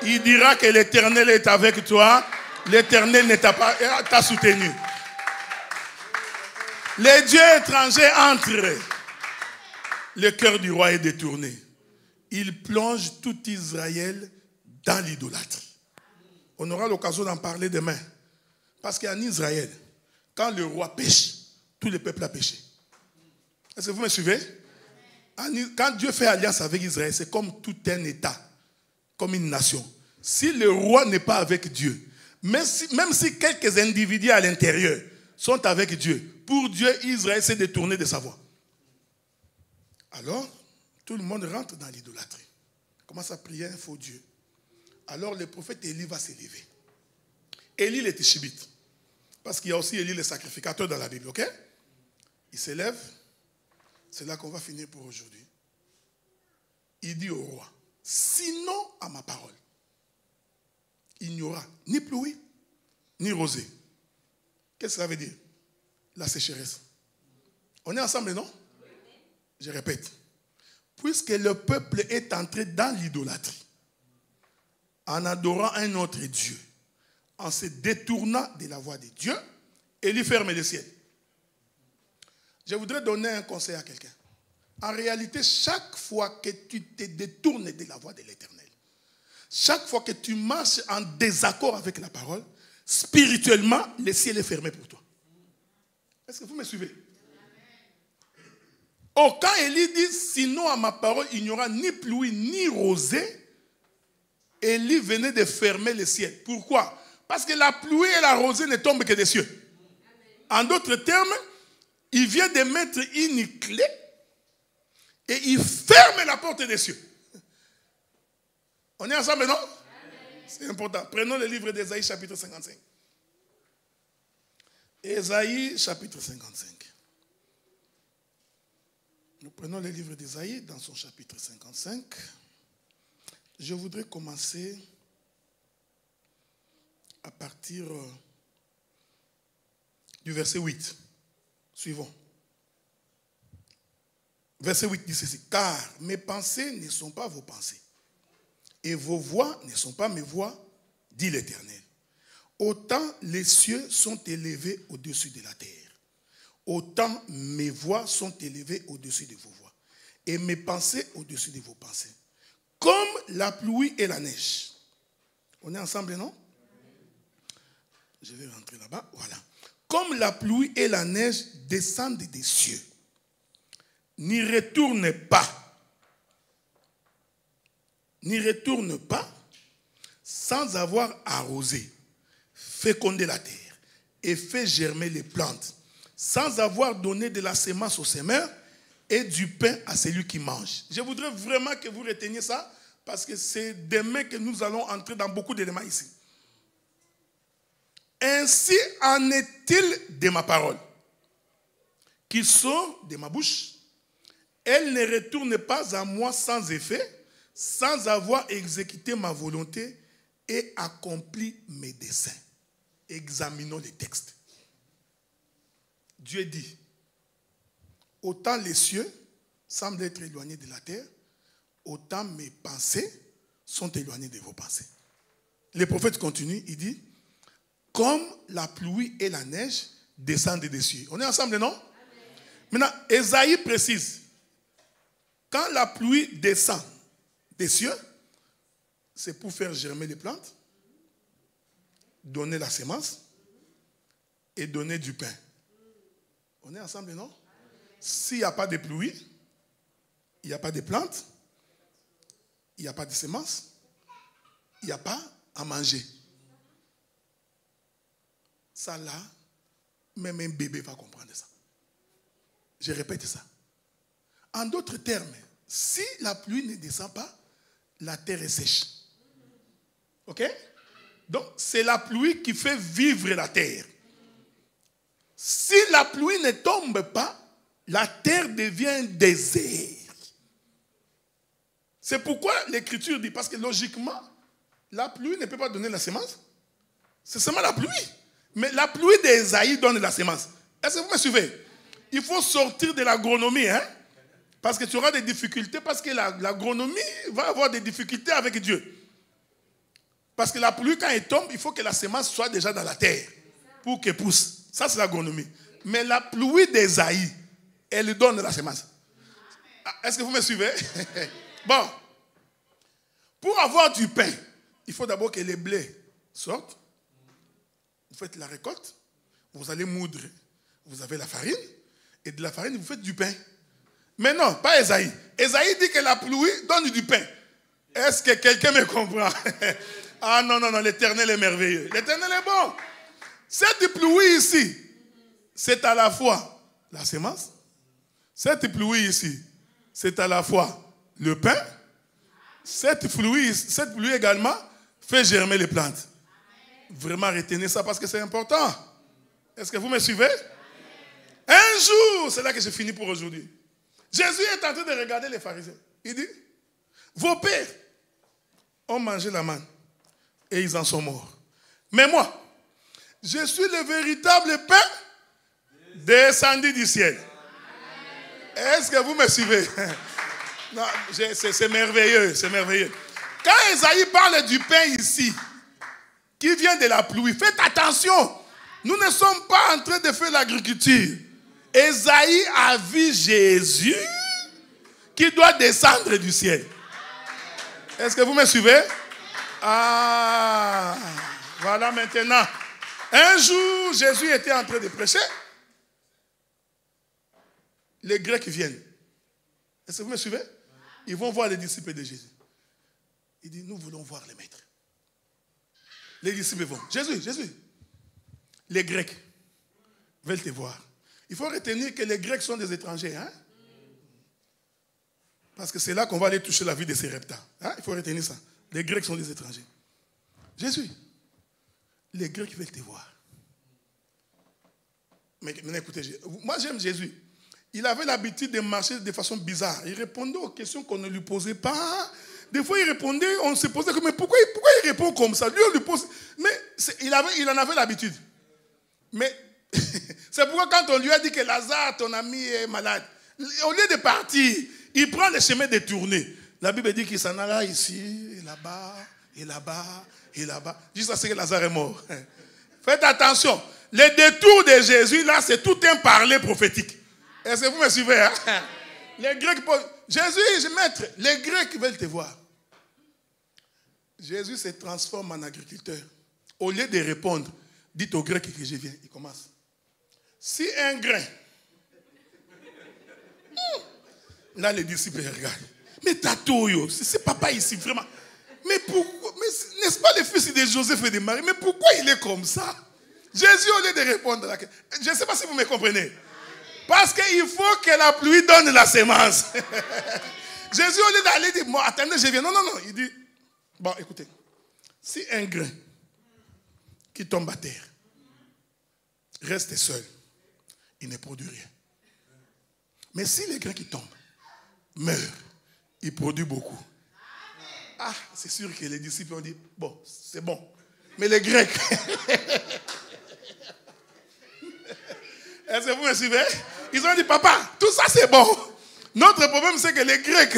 Il dira que l'Éternel est avec toi. L'Éternel ne t'a soutenu. Les dieux étrangers entrent. Le cœur du roi est détourné. Il plonge tout Israël dans l'idolâtrie. On aura l'occasion d'en parler demain. Parce qu'en Israël, quand le roi pêche, tout le peuple a péché. Est-ce que vous me suivez? Quand Dieu fait alliance avec Israël, c'est comme tout un État, comme une nation. Si le roi n'est pas avec Dieu, même si quelques individus à l'intérieur sont avec Dieu, pour Dieu, Israël s'est détourné de sa voie. Alors, tout le monde rentre dans l'idolâtrie. Commence à prier un faux Dieu. Alors, le prophète Élie va s'élever. Élie le Tishbite. Parce qu'il y a aussi Élie le sacrificateur dans la Bible, ok? Il s'élève. C'est là qu'on va finir pour aujourd'hui. Il dit au roi, sinon à ma parole, il n'y aura ni pluie, ni rosée. Qu'est-ce que ça veut dire? La sécheresse. On est ensemble, non? Je répète. Puisque le peuple est entré dans l'idolâtrie, en adorant un autre Dieu, en se détournant de la voie de Dieu, et lui ferme le ciel. Je voudrais donner un conseil à quelqu'un. En réalité, chaque fois que tu te détournes de la voie de l'Éternel, chaque fois que tu marches en désaccord avec la parole, spirituellement, le ciel est fermé pour toi. Est-ce que vous me suivez? Oh, quand Élie dit, sinon à ma parole, il n'y aura ni pluie ni rosée, Élie venait de fermer le ciel. Pourquoi? Parce que la pluie et la rosée ne tombent que des cieux. En d'autres termes, il vient de mettre une clé et il ferme la porte des cieux. On est ensemble, non? C'est important. Prenons le livre d'Ésaïe, chapitre 55. Ésaïe, chapitre 55. Nous prenons le livre d'Ésaïe dans son chapitre 55. Je voudrais commencer à partir du verset 8. Suivons. Verset 8 dit ceci. Car mes pensées ne sont pas vos pensées, et vos voix ne sont pas mes voix, dit l'Éternel. Autant les cieux sont élevés au-dessus de la terre, autant mes voix sont élevées au-dessus de vos voix, et mes pensées au-dessus de vos pensées. Comme la pluie et la neige. On est ensemble, non? Je vais rentrer là-bas. Voilà. Comme la pluie et la neige descendent des cieux, n'y retourne pas sans avoir arrosé, fécondé la terre et fait germer les plantes, sans avoir donné de la semence au semeur et du pain à celui qui mange. Je voudrais vraiment que vous reteniez ça, parce que c'est demain que nous allons entrer dans beaucoup d'éléments ici. Ainsi en est-il de ma parole, qui sort de ma bouche. Elle ne retourne pas à moi sans effet, sans avoir exécuté ma volonté et accompli mes desseins. Examinons les textes. Dieu dit, autant les cieux semblent être éloignés de la terre, autant mes pensées sont éloignées de vos pensées. Le prophète continue, il dit, comme la pluie et la neige descendent des cieux. On est ensemble, non? Amen. Maintenant, Ésaïe précise, quand la pluie descend des cieux, c'est pour faire germer les plantes, donner la semence et donner du pain. On est ensemble, non? S'il n'y a pas de pluie, il n'y a pas de plantes, il n'y a pas de semences, il n'y a pas à manger. Ça là, même un bébé va comprendre ça. Je répète ça. En d'autres termes, si la pluie ne descend pas, la terre est sèche. Ok? Donc, c'est la pluie qui fait vivre la terre. Si la pluie ne tombe pas, la terre devient un désert. C'est pourquoi l'Écriture dit, parce que logiquement, la pluie ne peut pas donner la semence. C'est seulement la pluie. Mais la pluie d'Ésaïe donne la semence. Est-ce que vous me suivez? Il faut sortir de l'agronomie, hein? Parce que tu auras des difficultés, parce que l'agronomie va avoir des difficultés avec Dieu. Parce que la pluie, quand elle tombe, il faut que la semence soit déjà dans la terre pour qu'elle pousse. Ça, c'est l'agronomie. Mais la pluie d'Ésaïe, elle donne la semence. Est-ce que vous me suivez? Bon. Pour avoir du pain, il faut d'abord que les blés sortent. Vous faites la récolte, vous allez moudre, vous avez la farine, et de la farine, vous faites du pain. Mais non, pas Esaïe. Esaïe dit que la pluie donne du pain. Est-ce que quelqu'un me comprend? Ah non, non, non, l'Éternel est merveilleux. L'Éternel est bon. Cette pluie ici, c'est à la fois la semence. Cette pluie ici, c'est à la fois le pain. Cette pluie également fait germer les plantes. Vraiment retenez ça parce que c'est important. Est-ce que vous me suivez? Un jour, c'est là que j'ai fini pour aujourd'hui. Jésus est en train de regarder les pharisiens. Il dit, vos pères ont mangé la manne et ils en sont morts. Mais moi, je suis le véritable pain descendu du ciel. Est-ce que vous me suivez? Non, c'est merveilleux, c'est merveilleux. Quand Esaïe parle du pain ici, qui vient de la pluie, faites attention. Nous ne sommes pas en train de faire l'agriculture. Esaïe a vu Jésus qui doit descendre du ciel. Est-ce que vous me suivez? Ah, voilà maintenant. Un jour, Jésus était en train de prêcher. Les Grecs viennent. Est-ce que vous me suivez? Ils vont voir les disciples de Jésus. Il dit, nous voulons voir les maîtres. Les disciples vont. Jésus, les Grecs veulent te voir. Il faut retenir que les Grecs sont des étrangers. Hein? Parce que c'est là qu'on va aller toucher la vie de ces reptiles. Hein? Il faut retenir ça. Les Grecs sont des étrangers. Jésus, les Grecs veulent te voir. Mais écoutez, moi j'aime Jésus. Il avait l'habitude de marcher de façon bizarre. Il répondait aux questions qu'on ne lui posait pas. Des fois, il répondait, on se posait, mais pourquoi il répond comme ça? Lui, on lui pose. Mais il en avait l'habitude. Mais c'est pourquoi quand on lui a dit que Lazare, ton ami, est malade, au lieu de partir, il prend le chemin détourné. La Bible dit qu'il s'en alla ici, et là-bas, et là-bas, et là-bas, jusqu'à ce que Lazare est mort. Faites attention. Le détour de Jésus, là, c'est tout un parler prophétique. Est-ce que vous me suivez? Hein? Les Grecs, Jésus, maître, les Grecs veulent te voir. Jésus se transforme en agriculteur. Au lieu de répondre, dites aux Grecs que je viens. Il commence. Si un grain, là les disciples regardent. Mais Tatoyo, c'est papa ici, vraiment. Mais pourquoi, n'est-ce pas le fils de Joseph et de Marie? Mais pourquoi il est comme ça? Jésus, au lieu de répondre à la question, je ne sais pas si vous me comprenez. Parce qu'il faut que la pluie donne la semence. Jésus, au lieu d'aller dire, bon, attendez, je viens. Non, non, non. Il dit, bon, écoutez, si un grain qui tombe à terre reste seul, il ne produit rien. Mais si les grains qui tombent meurent, il produit beaucoup. Ah, c'est sûr que les disciples ont dit, bon, c'est bon. Mais les Grecs, est-ce que vous me suivez? Ils ont dit, papa, tout ça c'est bon. Notre problème c'est que les Grecs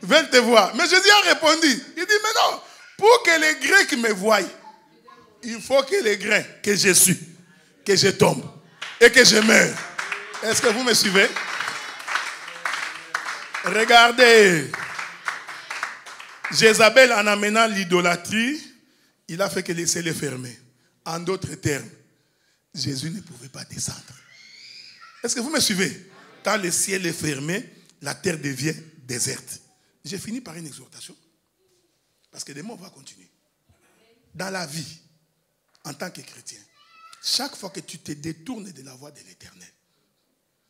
veulent te voir. Mais Jésus a répondu, il dit, mais non, pour que les Grecs me voient, il faut que les grains que je suis, que je tombe et que je meure. Est-ce que vous me suivez? Regardez, Jézabel, en amenant l'idolâtrie, il a fait que les ciels est fermé. En d'autres termes, Jésus ne pouvait pas descendre. Est-ce que vous me suivez? Quand le ciel est fermé, la terre devient déserte. J'ai fini par une exhortation. Parce que demain, on va continuer. Dans la vie, en tant que chrétien, chaque fois que tu te détournes de la voie de l'Éternel,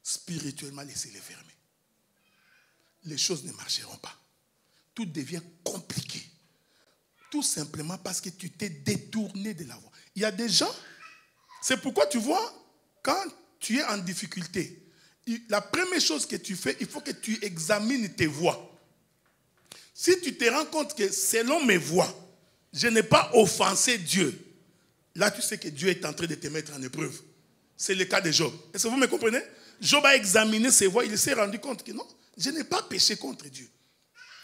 spirituellement, le ciel est fermé. Les choses ne marcheront pas. Tout devient compliqué. Tout simplement parce que tu t'es détourné de la voie. Il y a des gens, c'est pourquoi tu vois, quand tu es en difficulté, la première chose que tu fais, il faut que tu examines tes voies. Si tu te rends compte que selon mes voies, je n'ai pas offensé Dieu, là tu sais que Dieu est en train de te mettre en épreuve. C'est le cas de Job. Est-ce que vous me comprenez? Job a examiné ses voies, il s'est rendu compte que non, je n'ai pas péché contre Dieu.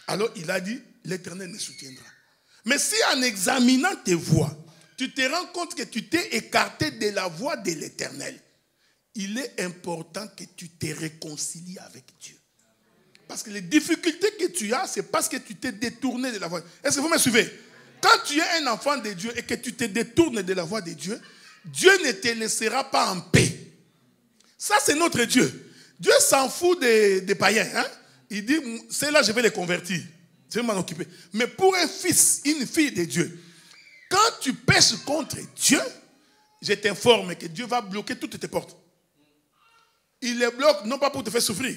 Alors il a dit, l'Éternel me soutiendra. Mais si en examinant tes voies, tu te rends compte que tu t'es écarté de la voie de l'Éternel, il est important que tu te réconcilies avec Dieu. Parce que les difficultés que tu as, c'est parce que tu t'es détourné de la voie. Est-ce que vous me suivez? Quand tu es un enfant de Dieu et que tu te détournes de la voie de Dieu, Dieu ne te laissera pas en paix. Ça, c'est notre Dieu. Dieu s'en fout des païens. Hein? Il dit, c'est là je vais les convertir. Je vais m'en occuper. Mais pour un fils, une fille de Dieu, quand tu pèches contre Dieu, je t'informe que Dieu va bloquer toutes tes portes. Il les bloque non pas pour te faire souffrir.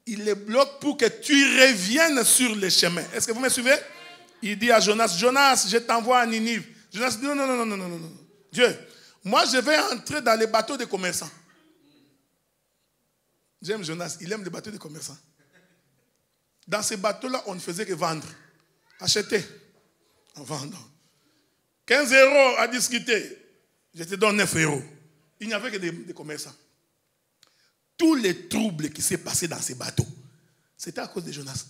Il les bloque pour que tu reviennes sur le chemin. Est-ce que vous me suivez? Il dit à Jonas, Jonas, je t'envoie à Ninive. Jonas dit, non. Dieu, moi je vais entrer dans les bateaux des commerçants. J'aime Jonas, il aime les bateaux des commerçants. Dans ces bateaux-là, on ne faisait que vendre. Acheter, en vendant. 15 € à discuter. Je te donne 9 €. Il n'y avait que des commerçants. Tous les troubles qui s'est passé dans ces bateaux, c'était à cause de Jonas.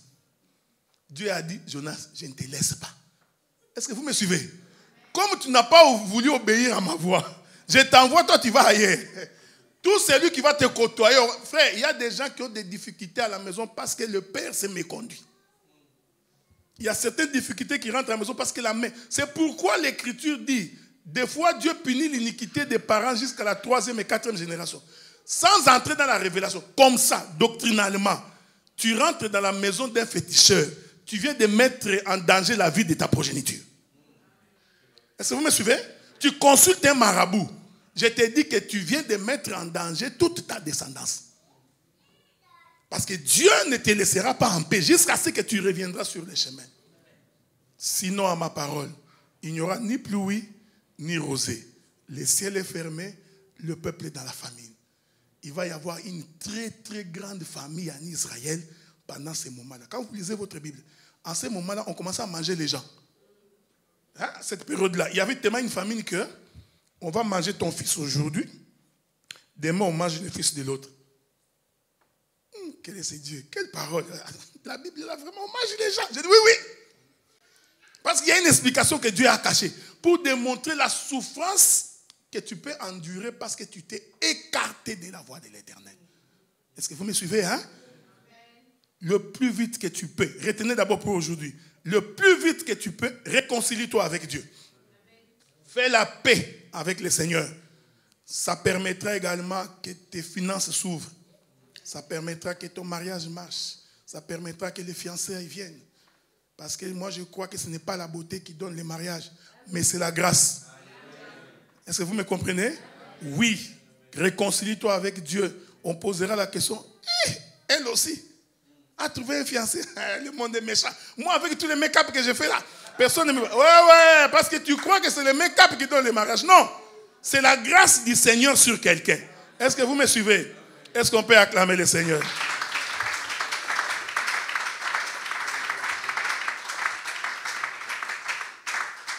Dieu a dit, Jonas, je ne te laisse pas. Est-ce que vous me suivez? Comme tu n'as pas voulu obéir à ma voix, je t'envoie, toi tu vas ailleurs. Tout celui qui va te côtoyer, frère, il y a des gens qui ont des difficultés à la maison parce que le père s'est méconduit. Il y a certaines difficultés qui rentrent à la maison parce que la mère. C'est pourquoi l'Écriture dit, des fois Dieu punit l'iniquité des parents jusqu'à la 3e et 4e génération. Sans entrer dans la révélation, comme ça, doctrinalement, tu rentres dans la maison d'un féticheur, tu viens de mettre en danger la vie de ta progéniture. Est-ce que vous me suivez? Tu consultes un marabout. Je te dis que tu viens de mettre en danger toute ta descendance. Parce que Dieu ne te laissera pas en paix jusqu'à ce que tu reviendras sur le chemin. Sinon, à ma parole, il n'y aura ni pluie, ni rosée. Le ciel est fermé, le peuple est dans la famine. Il va y avoir une très très grande famille en Israël pendant ces moments-là. Quand vous lisez votre Bible, en ces moments-là, on commençait à manger les gens. Hein? Cette période-là, il y avait tellement une famine que on va manger ton fils aujourd'hui, demain on mange le fils de l'autre. Quel est ce Dieu? Quelle parole? La Bible, là, vraiment, on mange les gens. Je dis oui. Parce qu'il y a une explication que Dieu a cachée pour démontrer la souffrance que tu peux endurer parce que tu t'es écarté de la voie de l'Éternel. Est-ce que vous me suivez, hein? Le plus vite que tu peux, retenez d'abord pour aujourd'hui, le plus vite que tu peux, réconcilie-toi avec Dieu. Fais la paix avec le Seigneur. Ça permettra également que tes finances s'ouvrent. Ça permettra que ton mariage marche. Ça permettra que les fiançailles viennent. Parce que moi, je crois que ce n'est pas la beauté qui donne le mariage, mais c'est la grâce. Est-ce que vous me comprenez? Oui. Réconcilie-toi avec Dieu. On posera la question, elle aussi a trouvé un fiancé. Le monde est méchant. Moi, avec tous les make-up que j'ai fait là, personne ne me... Ouais, parce que tu crois que c'est le make-up qui donne le mariage. Non, c'est la grâce du Seigneur sur quelqu'un. Est-ce que vous me suivez? Est-ce qu'on peut acclamer le Seigneur?